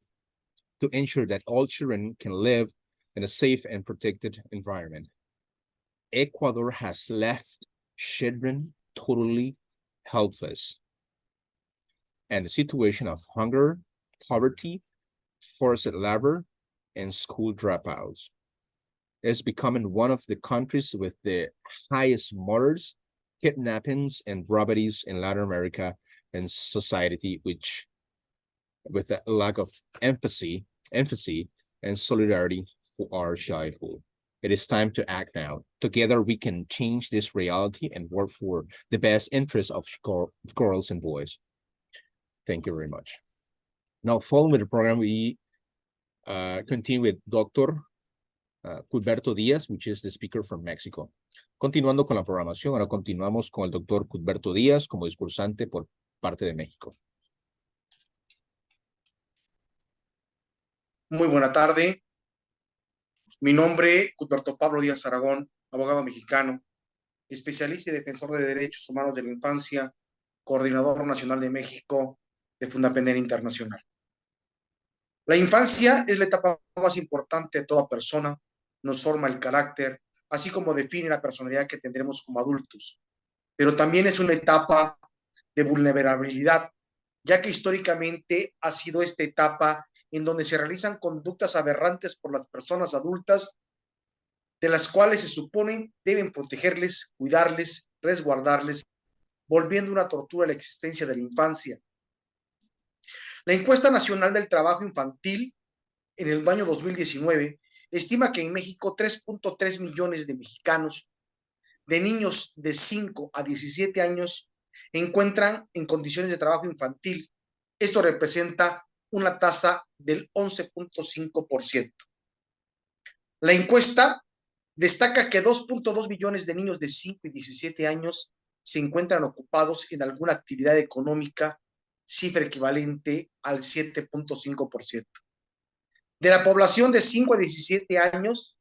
to ensure that all children can live in a safe and protected environment. Ecuador has left children totally helpless, and the situation of hunger, poverty, forced labor, and school dropouts is becoming one of the countries with the highest murders, kidnappings, and robberies in Latin America and society, which with a lack of empathy, and solidarity for our childhood. It is time to act now. Together, we can change this reality and work for the best interests of girls and boys. Thank you very much. Now, following the program, we continue with Dr. Cudberto Díaz, which is the speaker from Mexico. Continuando con la programación, ahora continuamos con el doctor Cudberto Díaz como discursante por parte de México. Muy buena tarde. Mi nombre, Cudberto Pablo Díaz Aragón, abogado mexicano, especialista y defensor de derechos humanos de la infancia, coordinador nacional de México de Fundapender Internacional. La infancia es la etapa más importante de toda persona, nos forma el carácter, así como define la personalidad que tendremos como adultos. Pero también es una etapa de vulnerabilidad, ya que históricamente ha sido esta etapa en donde se realizan conductas aberrantes por las personas adultas, de las cuales se supone deben protegerles, cuidarles, resguardarles, volviendo una tortura a la existencia de la infancia. La Encuesta Nacional del Trabajo Infantil en el año 2019 estima que en México 3.3 millones de mexicanos, de niños de 5 a 17 años, encuentran en condiciones de trabajo infantil. Esto representa una tasa del 11.5%. La encuesta destaca que 2.2 millones de niños de 5 y 17 años se encuentran ocupados en alguna actividad económica, cifra equivalente al 7.5%. De la población de 5 a 17 años,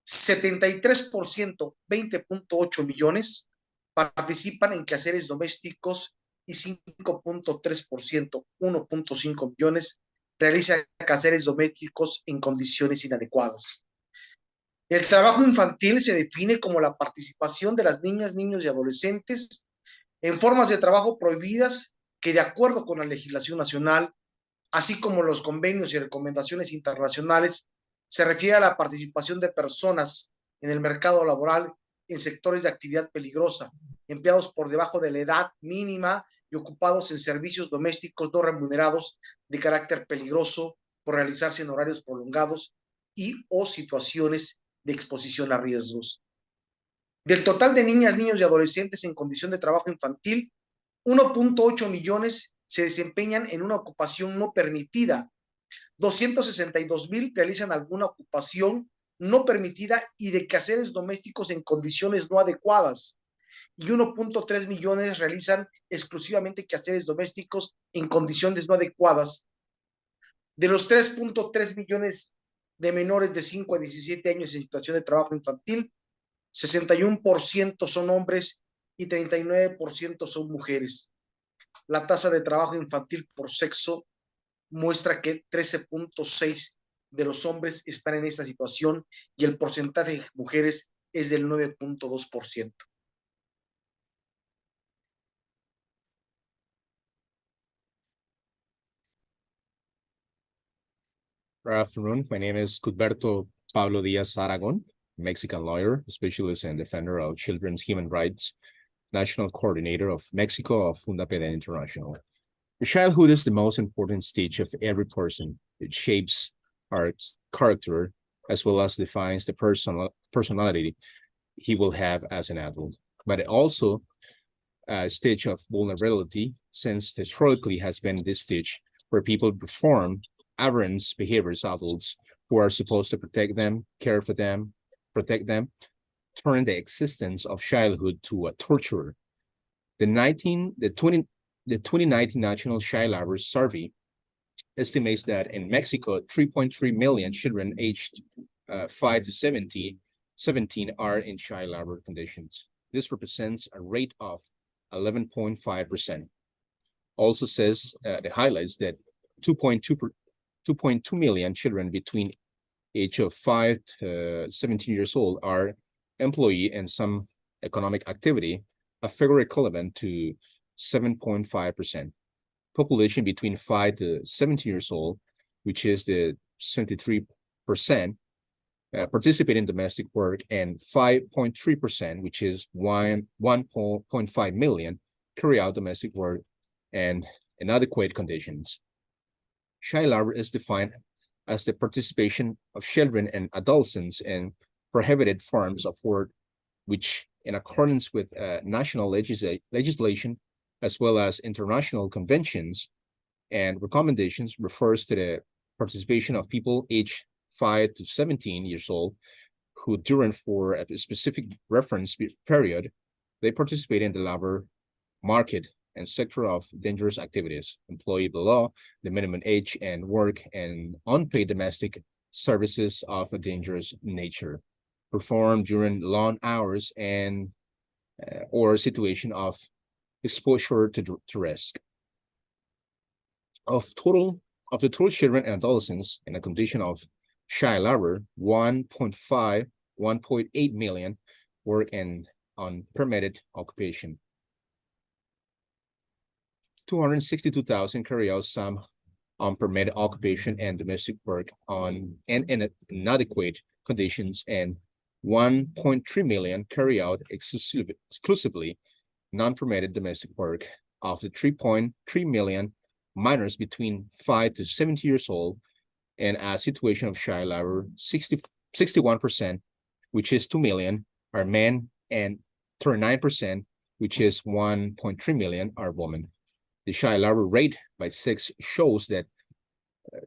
73%, 20.8 millones, participan en quehaceres domésticos y 5.3%, 1.5 millones, realizan quehaceres domésticos en condiciones inadecuadas. El trabajo infantil se define como la participación de las niñas, niños y adolescentes en formas de trabajo prohibidas que, de acuerdo con la legislación nacional, así como los convenios y recomendaciones internacionales, se refiere a la participación de personas en el mercado laboral en sectores de actividad peligrosa, empleados por debajo de la edad mínima y ocupados en servicios domésticos no remunerados de carácter peligroso por realizarse en horarios prolongados y o situaciones de exposición a riesgos. Del total de niñas, niños y adolescentes en condición de trabajo infantil, 1.8 millones se desempeñan en una ocupación no permitida, 262,000 realizan alguna ocupación no permitida y de quehaceres domésticos en condiciones no adecuadas, y 1.3 millones realizan exclusivamente quehaceres domésticos en condiciones no adecuadas. De los 3.3 millones de menores de 5 a 17 años en situación de trabajo infantil, 61% son hombres y 39% son mujeres. La tasa de trabajo infantil por sexo muestra que 13.6 de los hombres están en esta situación y el porcentaje de mujeres es del 9.2%. Good afternoon. My name is Cuthberto Pablo Diaz Aragon, Mexican lawyer, specialist and defender of children's human rights, national coordinator of Mexico of Fundapeda International. Childhood is the most important stage of every person. It shapes our character as well as defines the personality he will have as an adult. But it also a stage of vulnerability, since historically has been this stage where people perform aberrant behaviors adults who are supposed to protect them, care for them, protect them, turn the existence of childhood to a torture. The 2019 National Child Labor Survey estimates that in Mexico, 3.3 million children aged 5 to 17 are in child labor conditions. This represents a rate of 11.5%. Also says, it highlights that 2.2 million children between age of 5 to 17 years old are employee in some economic activity, a figure equivalent to 7.5%. Population between 5 to 17 years old, which is the 73%, participate in domestic work, and 5.3%, which is 1.5 million, carry out domestic work and inadequate conditions. Child labor is defined as the participation of children and adolescents in prohibited forms of work, which, in accordance with national legislation, as well as international conventions and recommendations, refers to the participation of people aged 5 to 17 years old who, during for a specific reference period, they participate in the labor market and sector of dangerous activities, employee below the minimum age, and work and unpaid domestic services of a dangerous nature, performed during long hours and or situation of exposure to risk. Of the total children and adolescents in a condition of child labor, 1.8 million work in unpermitted occupation. 262,000 carry out some unpermitted occupation and domestic work in inadequate conditions, and 1.3 million carry out exclusively non-permitted domestic work. Of the 3.3 million minors between 5 to 70 years old in a situation of child labor, 61%, which is 2 million, are men, and 39%, which is 1.3 million, are women. The child labor rate by sex shows that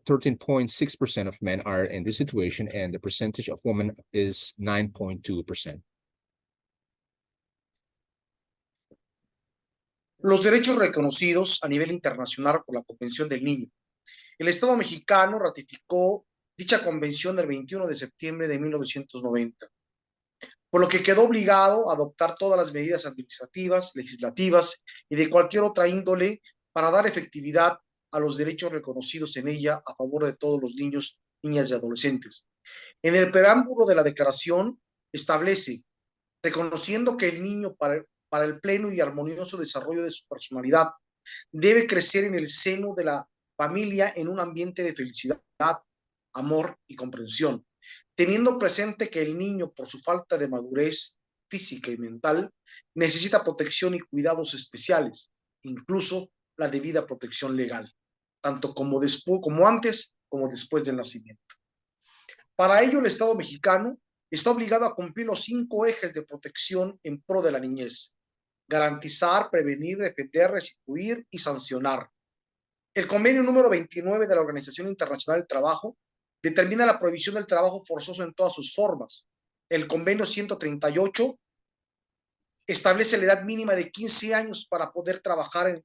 13.6% of men are in this situation, and the percentage of women is 9.2%. Los derechos reconocidos a nivel internacional por la Convención del Niño. El Estado mexicano ratificó dicha convención el 21 de septiembre de 1990, por lo que quedó obligado a adoptar todas las medidas administrativas, legislativas y de cualquier otra índole para dar efectividad a los derechos reconocidos en ella a favor de todos los niños, niñas y adolescentes. En el preámbulo de la declaración establece, reconociendo que el niño para el pleno y armonioso desarrollo de su personalidad debe crecer en el seno de la familia en un ambiente de felicidad, amor y comprensión, teniendo presente que el niño, por su falta de madurez física y mental, necesita protección y cuidados especiales, incluso la debida protección legal, tanto como antes como después del nacimiento. Para ello, el Estado mexicano está obligado a cumplir los 5 ejes de protección en pro de la niñez: garantizar, prevenir, defender, restituir y sancionar. El convenio número 29 de la Organización Internacional del Trabajo determina la prohibición del trabajo forzoso en todas sus formas. El convenio 138 establece la edad mínima de 15 años para poder trabajar.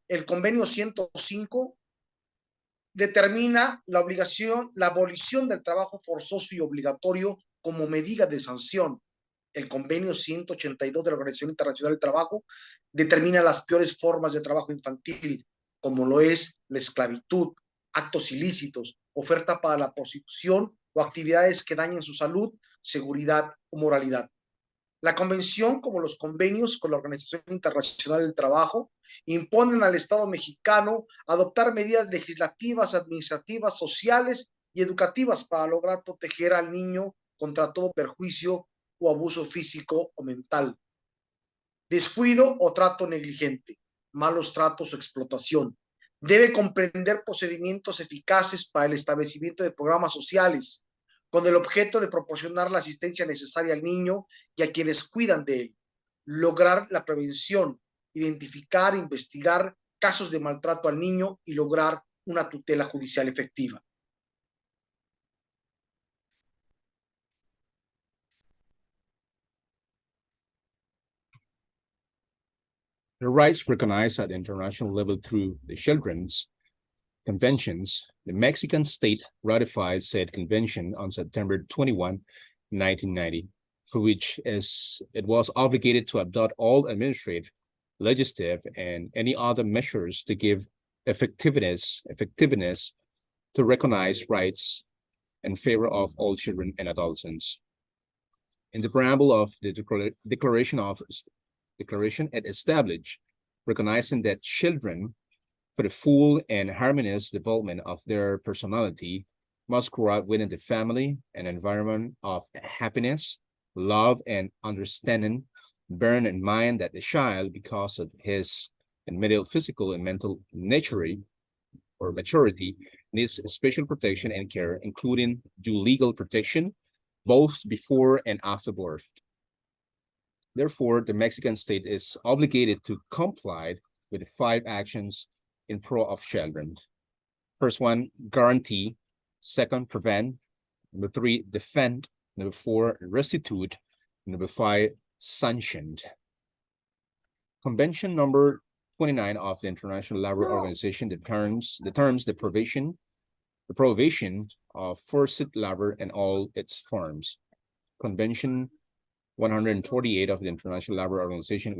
El convenio 105 determina la abolición del trabajo forzoso y obligatorio como medida de sanción. El convenio 182 de la Organización Internacional del Trabajo determina las peores formas de trabajo infantil, como lo es la esclavitud, actos ilícitos, oferta para la prostitución o actividades que dañen su salud, seguridad o moralidad. La convención, como los convenios con la Organización Internacional del Trabajo, imponen al Estado mexicano adoptar medidas legislativas, administrativas, sociales y educativas para lograr proteger al niño contra todo perjuicio o abuso físico o mental, descuido o trato negligente, malos tratos o explotación. Debe comprender procedimientos eficaces para el establecimiento de programas sociales, con el objeto de proporcionar la asistencia necesaria al niño y a quienes cuidan de él, lograr la prevención, identificar, investigar casos de maltrato al niño y lograr una tutela judicial efectiva. The rights recognized at the international level through the Children's Conventions, the Mexican state ratified said convention on September 21, 1990, for which it was obligated to adopt all administrative, legislative, and any other measures to give effectiveness to recognize rights in favor of all children and adolescents. In the preamble of the Declaration, it established recognizing that children, for the full and harmonious development of their personality, must grow up within the family and environment of happiness, love, and understanding, bearing in mind that the child, because of his immediate physical and mental maturity, needs special protection and care, including due legal protection, both before and after birth. Therefore, the Mexican state is obligated to comply with the 5 actions in pro of children. First one, guarantee. Second, prevent. Number 3, defend. Number 4, restitute. Number 5, sanctioned. Convention number 29 of the International Labor Organization determines the prohibition of forced labor in all its forms. Convention 148 of the International Labor Organization,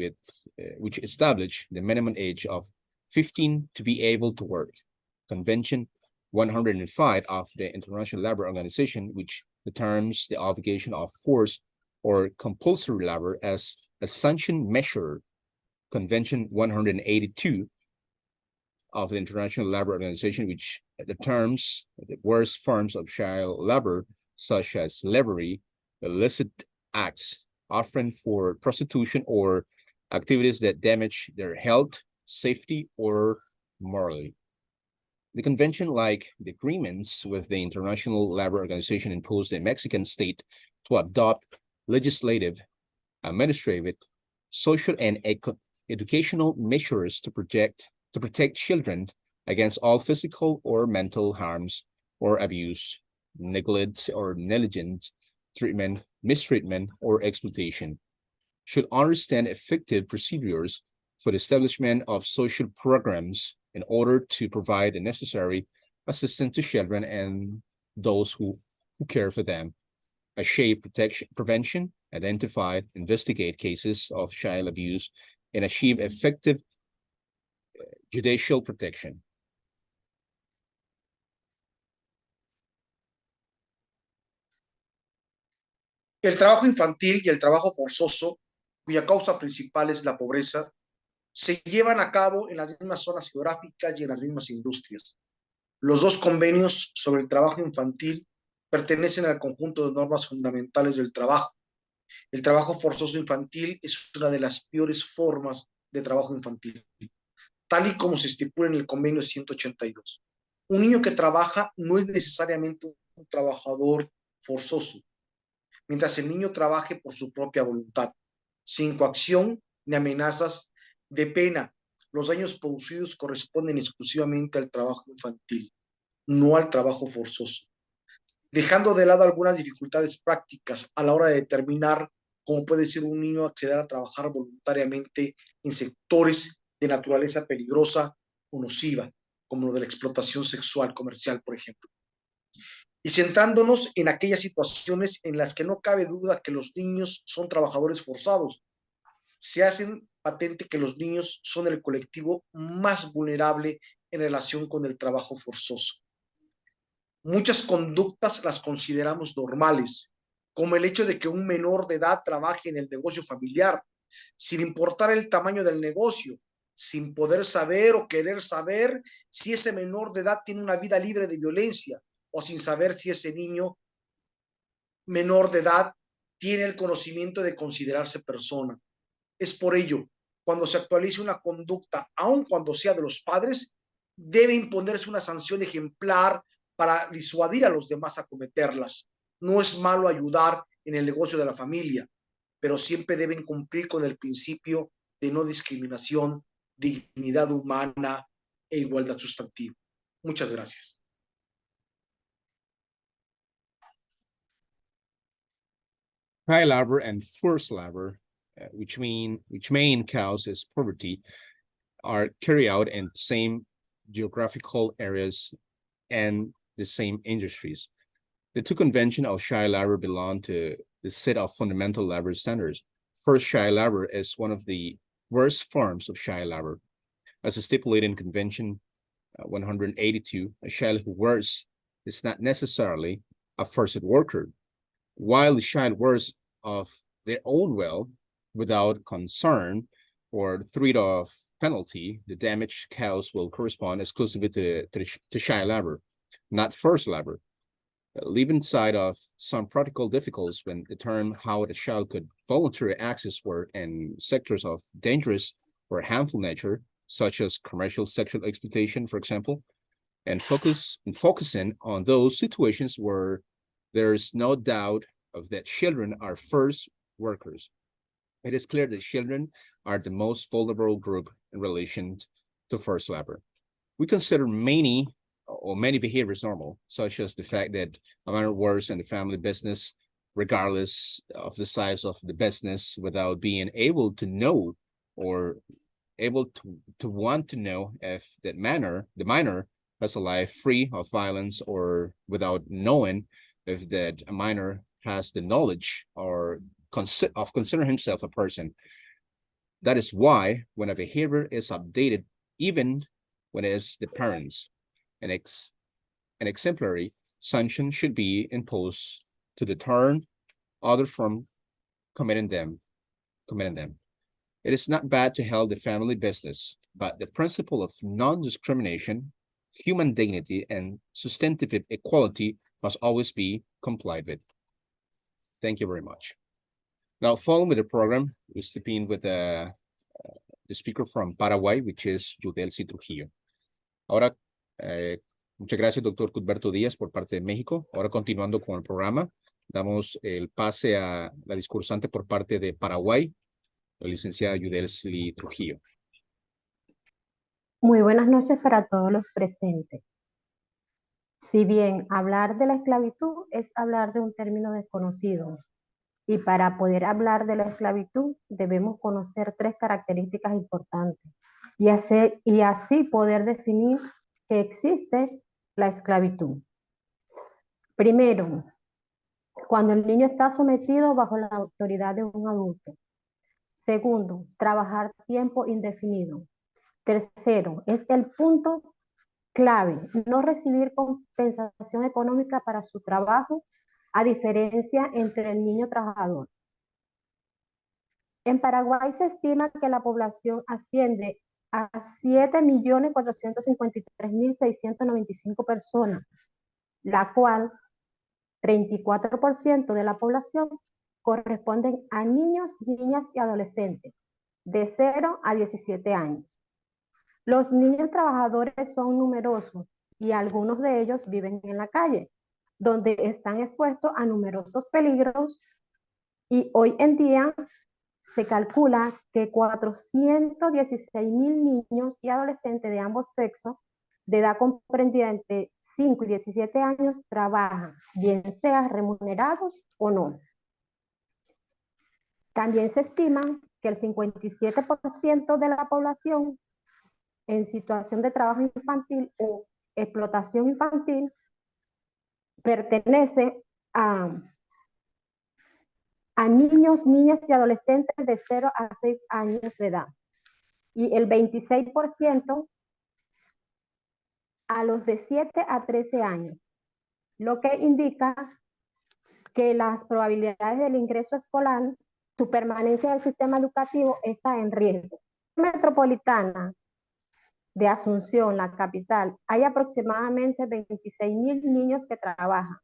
which established the minimum age of 15 to be able to work. Convention 105 of the International Labor Organization, which determines the obligation of forced or compulsory labor as a sanctioned measure. Convention 182 of the International Labor Organization, which determines the worst forms of child labor, such as slavery, illicit acts, offering for prostitution, or activities that damage their health, safety, or morally. The convention, like the agreements with the International Labor Organization, imposed the Mexican state to adopt legislative, administrative, social, and educational measures to protect children against all physical or mental harms or abuse, neglect or negligent treatment, mistreatment, or exploitation. Should understand effective procedures for the establishment of social programs in order to provide the necessary assistance to children and those who care for them, achieve prevention, identify, investigate cases of child abuse, and achieve effective judicial protection. El trabajo infantil y el trabajo forzoso, cuya causa principal es la pobreza, se llevan a cabo en las mismas zonas geográficas y en las mismas industrias. Los 2 convenios sobre el trabajo infantil pertenecen al conjunto de normas fundamentales del trabajo. El trabajo forzoso infantil es una de las peores formas de trabajo infantil, tal y como se estipula en el convenio 182. Un niño que trabaja no es necesariamente un trabajador forzoso, mientras el niño trabaje por su propia voluntad, sin coacción ni amenazas de pena. Los daños producidos corresponden exclusivamente al trabajo infantil, no al trabajo forzoso, dejando de lado algunas dificultades prácticas a la hora de determinar cómo puede ser un niño acceder a trabajar voluntariamente en sectores de naturaleza peligrosa o nociva. como lo de la explotación sexual comercial, por ejemplo. Y centrándonos en aquellas situaciones en las que no cabe duda que los niños son trabajadores forzados, se hacen patente que los niños son el colectivo más vulnerable en relación con el trabajo forzoso. Muchas conductas las consideramos normales, como el hecho de que un menor de edad trabaje en el negocio familiar, sin importar el tamaño del negocio, sin poder saber o querer saber si ese menor de edad tiene una vida libre de violencia, o sin saber si ese niño menor de edad tiene el conocimiento de considerarse persona. Es por ello, cuando se actualice una conducta, aun cuando sea de los padres, debe imponerse una sanción ejemplar para disuadir a los demás a cometerlas. No es malo ayudar en el negocio de la familia, pero siempre deben cumplir con el principio de no discriminación, dignidad humana e igualdad sustantiva. Muchas gracias. Child labor and forced labor, which main cause is poverty, are carried out in the same geographical areas and the same industries. The two conventions of child labor belong to the set of fundamental labor standards. First, child labor is one of the worst forms of child labor. As stipulated in Convention 182, a child who works is not necessarily a forced worker. While the child works of their own will, without concern or threat of penalty, the damage caused will correspond exclusively to child labor, not forced labor. Leaving aside of some practical difficulties when determining how the child could voluntarily access work in sectors of dangerous or harmful nature, such as commercial sexual exploitation, for example, and focusing on those situations where there is no doubt of that children are first workers. It is clear that children are the most vulnerable group in relation to forced labor. We consider many behaviors normal, such as the fact that a minor works in the family business, regardless of the size of the business, without being able to know or able to want to know if the minor has a life free of violence, or without knowing if that a minor has the knowledge or of considering himself a person. That is why when a behavior is updated, even when it is the parents, an exemplary sanction should be imposed to deter others from committing them. It is not bad to help the family business, but the principle of non-discrimination, human dignity, and substantive equality must always be complied with. Thank you very much. Now, following with the program, we're speaking with the speaker from Paraguay, which is Yudelsi Trujillo. Ahora, muchas gracias, doctor Cuthberto Díaz, por parte de México. Ahora, continuando con el programa, damos el pase a la discursante por parte de Paraguay, la licenciada Yudelsi Trujillo. Muy buenas noches para todos los presentes. Si bien hablar de la esclavitud es hablar de un término desconocido, y para poder hablar de la esclavitud debemos conocer tres características importantes y así poder definir que existe la esclavitud. Primero, cuando el niño está sometido bajo la autoridad de un adulto. Segundo, trabajar tiempo indefinido. Tercero, es el punto clave, no recibir compensación económica para su trabajo, a diferencia entre el niño trabajador. En Paraguay se estima que la población asciende a 7.453.695 personas, la cual 34% de la población corresponden a niños, niñas y adolescentes de 0 a 17 años. Los niños trabajadores son numerosos y algunos de ellos viven en la calle, donde están expuestos a numerosos peligros, y hoy en día se calcula que 416.000 niños y adolescentes de ambos sexos, de edad comprendida entre 5 y 17 años, trabajan, bien sea remunerados o no. También se estima que el 57% de la población en situación de trabajo infantil o explotación infantil pertenece a niños, niñas y adolescentes de 0 a 6 años de edad. Y el 26% a los de 7 a 13 años, lo que indica que las probabilidades del ingreso escolar, su permanencia en el sistema educativo está en riesgo. Metropolitana de Asunción, la capital, hay aproximadamente 26,000 niños que trabajan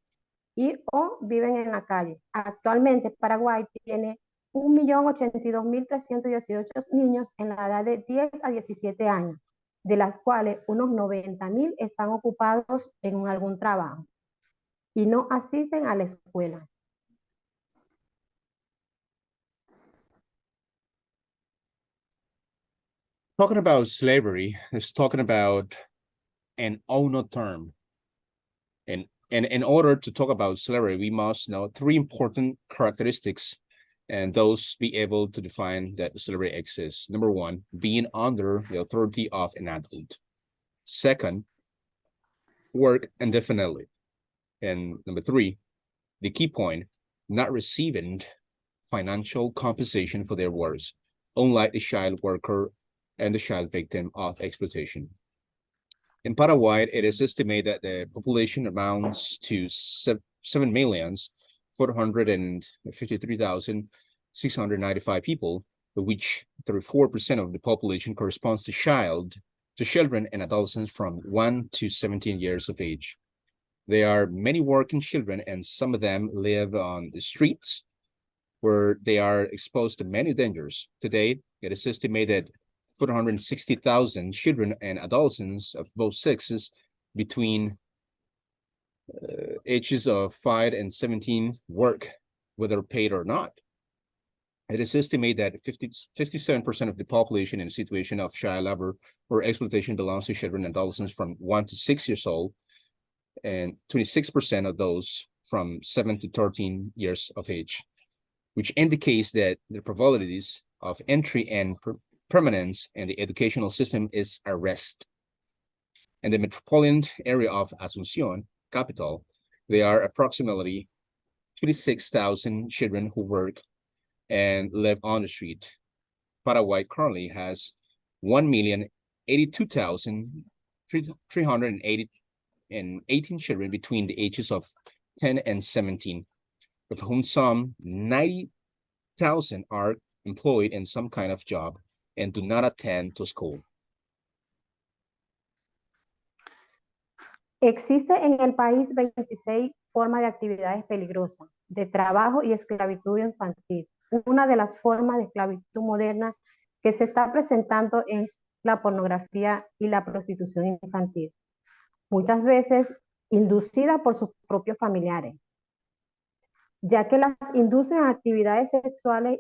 y o viven en la calle. Actualmente Paraguay tiene 1.082.318 niños en la edad de 10 a 17 años, de las cuales unos 90,000 están ocupados en algún trabajo y no asisten a la escuela. Talking about slavery is talking about an ONU term. And in order to talk about slavery, we must know three important characteristics, and those be able to define that slavery exists. Number one, being under the authority of an adult. Second, work indefinitely. And number three, the key point, not receiving financial compensation for their works, unlike the child worker and the child victim of exploitation. In Paraguay, it is estimated that the population amounts to 7,453,695 people, of which 34% of the population corresponds to children and adolescents from 1 to 17 years of age. There are many working children, and some of them live on the streets where they are exposed to many dangers. Today, it is estimated 460,000 children and adolescents of both sexes between ages of 5 and 17 work, whether paid or not. It is estimated that 57% of the population in a situation of child labor or exploitation belongs to children and adolescents from 1 to 6 years old, and 26% of those from 7 to 13 years of age, which indicates that the probabilities of entry and permanence in the educational system is arrest. In the metropolitan area of Asunción, capital, there are approximately 26,000 children who work and live on the street. Paraguay currently has 1,082,318 children between the ages of 10 and 17, of whom some 90,000 are employed in some kind of job and do not attend to school. Existe en el país 26 formas de actividades peligrosas, de trabajo y esclavitud infantil. Una de las formas de esclavitud moderna que se está presentando es la pornografía y la prostitución infantil, muchas veces inducida por sus propios familiares, ya que las inducen a actividades sexuales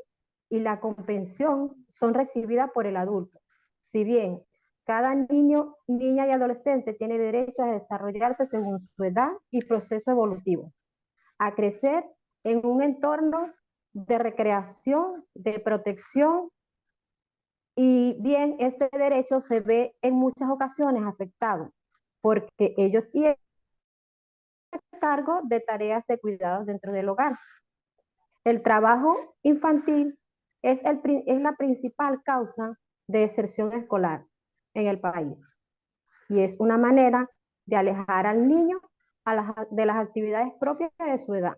y la compensación son recibidas por el adulto. Si bien cada niño, niña y adolescente tiene derecho a desarrollarse según su edad y proceso evolutivo, a crecer en un entorno de recreación, de protección, y bien este derecho se ve en muchas ocasiones afectado porque ellos y cargo de tareas de cuidados dentro del hogar. El trabajo infantil es la principal causa de deserción escolar en el país y es una manera de alejar al niño de las actividades propias de su edad,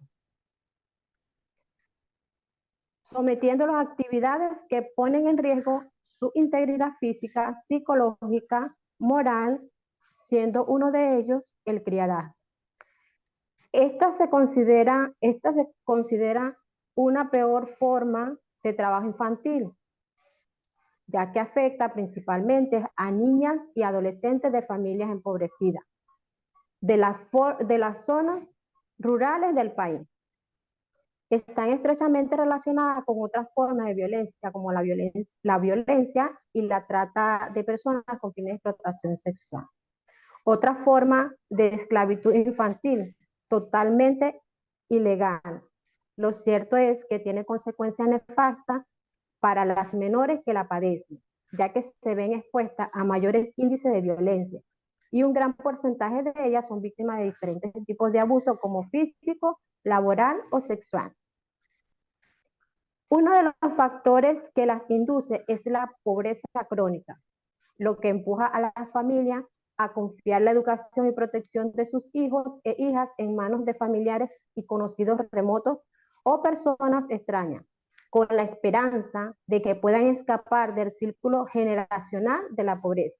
sometiéndolo a actividades que ponen en riesgo su integridad física, psicológica, moral, siendo uno de ellos el criadaje. Esta se considera una peor forma de trabajo infantil, ya que afecta principalmente a niñas y adolescentes de familias empobrecidas, de las zonas rurales del país. Están estrechamente relacionadas con otras formas de violencia, como la violencia y la trata de personas con fines de explotación sexual. Otra forma de esclavitud infantil, totalmente ilegal. Lo cierto es que tiene consecuencias nefastas para las menores que la padecen, ya que se ven expuestas a mayores índices de violencia y un gran porcentaje de ellas son víctimas de diferentes tipos de abuso como físico, laboral o sexual. Uno de los factores que las induce es la pobreza crónica, lo que empuja a la familia a confiar la educación y protección de sus hijos e hijas en manos de familiares y conocidos remotos o personas extrañas, con la esperanza de que puedan escapar del círculo generacional de la pobreza.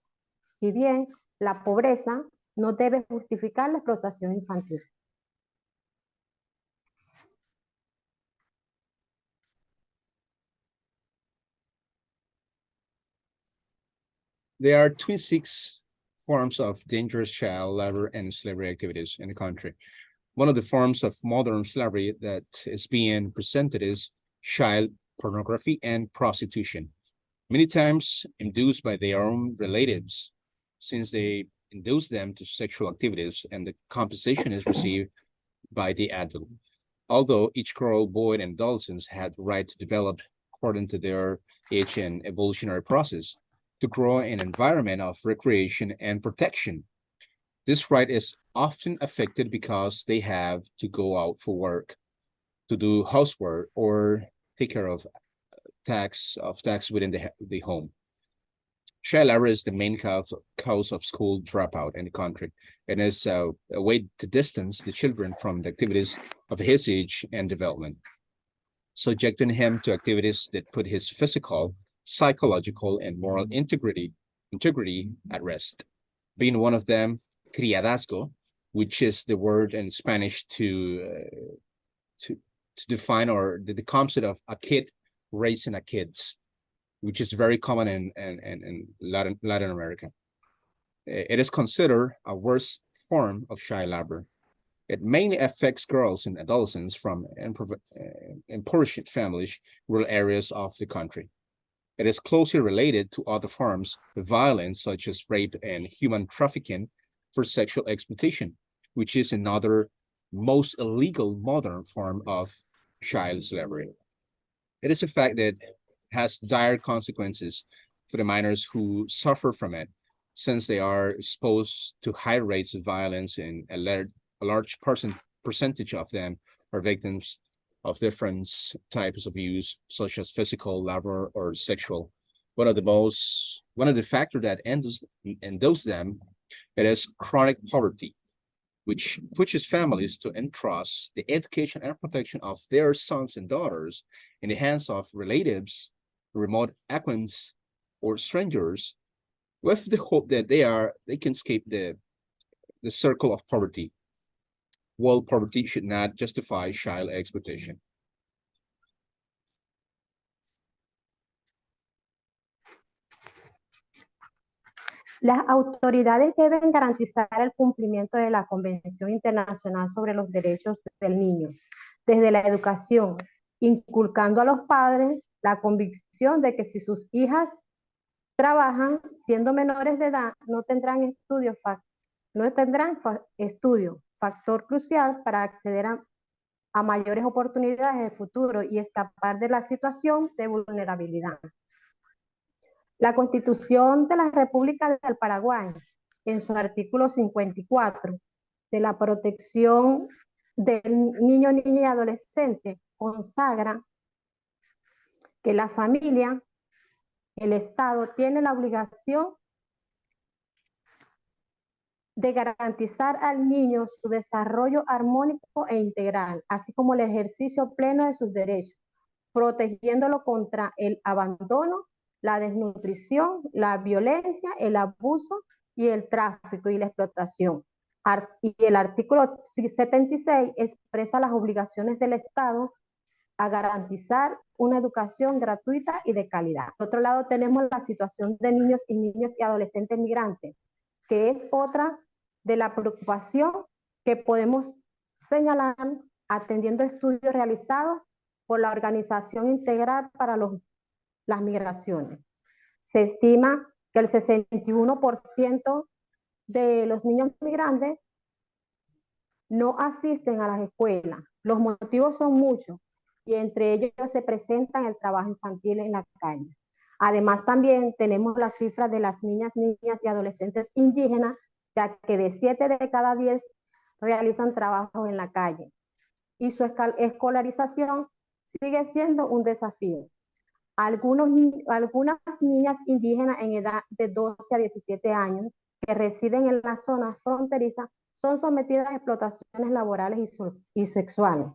Si bien la pobreza no debe justificar la explotación infantil. There are 26 forms of dangerous child labor and slavery activities in the country. One of the forms of modern slavery that is being presented is child pornography and prostitution, many times induced by their own relatives, since they induce them to sexual activities and the compensation is received by the adult. Although each girl, boy, and adolescents had the right to develop according to their age and evolutionary process, to grow in an environment of recreation and protection. This right is often affected because they have to go out for work, to do housework, or take care of tasks within the home. Child labor is the main cause of school dropout in the country, and is a way to distance the children from the activities of his age and development, subjecting him to activities that put his physical, psychological, and moral integrity at rest. Being one of them, criadazgo, which is the word in Spanish to define or the concept of a kid raising a kids, which is very common in Latin America. It is considered a worse form of child labor. It mainly affects girls and adolescents from impoverished families, rural areas of the country. It is closely related to other forms of violence, such as rape and human trafficking for sexual exploitation, which is another most illegal modern form of child slavery. It is a fact that has dire consequences for the minors who suffer from it, since they are exposed to high rates of violence, and a large percentage of them are victims of different types of abuse, such as physical, labor, or sexual. One of the factors that induce them, it is chronic poverty, which pushes families to entrust the education and protection of their sons and daughters in the hands of relatives, remote acquaintances, or strangers, with the hope that they can escape the circle of poverty. While poverty should not justify child exploitation. Las autoridades deben garantizar el cumplimiento de la Convención Internacional sobre los Derechos del Niño, desde la educación, inculcando a los padres la convicción de que si sus hijas trabajan siendo menores de edad, no tendrán estudio, factor crucial para acceder a mayores oportunidades de futuro y escapar de la situación de vulnerabilidad. La Constitución de la República del Paraguay, en su artículo 54, de la protección del niño, niña y adolescente, consagra que la familia, el Estado, tiene la obligación de garantizar al niño su desarrollo armónico e integral, así como el ejercicio pleno de sus derechos, protegiéndolo contra el abandono, la desnutrición, la violencia, el abuso y el tráfico y la explotación. Y el artículo 76 expresa las obligaciones del Estado a garantizar una educación gratuita y de calidad. Por otro lado, tenemos la situación de niños y adolescentes migrantes, que es otra de la preocupación que podemos señalar atendiendo estudios realizados por la Organización Integral para las Migraciones. Se estima que el 61% de los niños migrantes no asisten a las escuelas. Los motivos son muchos y entre ellos se presentan el trabajo infantil en la calle. Además, también tenemos las cifras de las niñas y adolescentes indígenas, ya que de 7 de cada 10 realizan trabajos en la calle y su escolarización sigue siendo un desafío. Algunas niñas indígenas en edad de 12 a 17 años que residen en las zonas fronterizas son sometidas a explotaciones laborales y sexuales.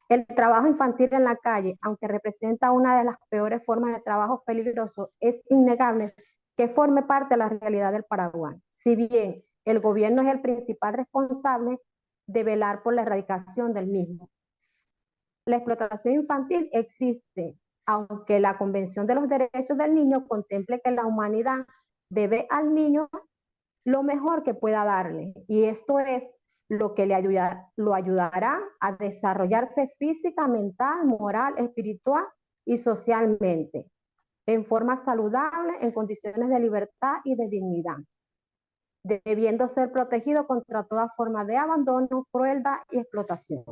El trabajo infantil en la calle, aunque representa una de las peores formas de trabajo peligroso, es innegable que forme parte de la realidad del Paraguay. Si bien el gobierno es el principal responsable de velar por la erradicación del mismo. La explotación infantil existe, aunque la Convención de los Derechos del Niño contemple que la humanidad debe al niño lo mejor que pueda darle, y esto es lo que lo ayudará a desarrollarse física, mental, moral, espiritual y socialmente, en forma saludable, en condiciones de libertad y de dignidad, debiendo ser protegido contra toda forma de abandono, crueldad y explotación.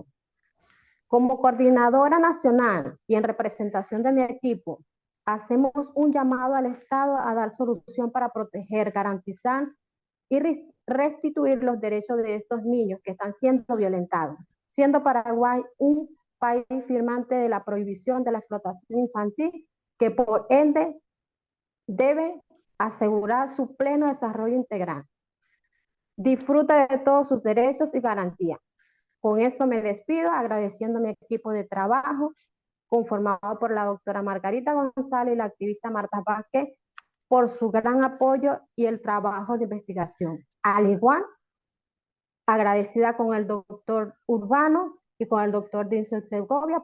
Como coordinadora nacional y en representación de mi equipo, hacemos un llamado al Estado a dar solución para proteger, garantizar y restituir los derechos de estos niños que están siendo violentados, siendo Paraguay un país firmante de la prohibición de la explotación infantil, que por ende debe asegurar su pleno desarrollo integral. Disfrute de todos sus derechos y garantías. Con esto me despido, agradeciendo a mi equipo de trabajo, conformado por la doctora Margarita González y la activista Marta Vázquez, por su gran apoyo y el trabajo de investigación. Al igual, agradecida con el doctor Urbano y con el doctor Dinzel Segovia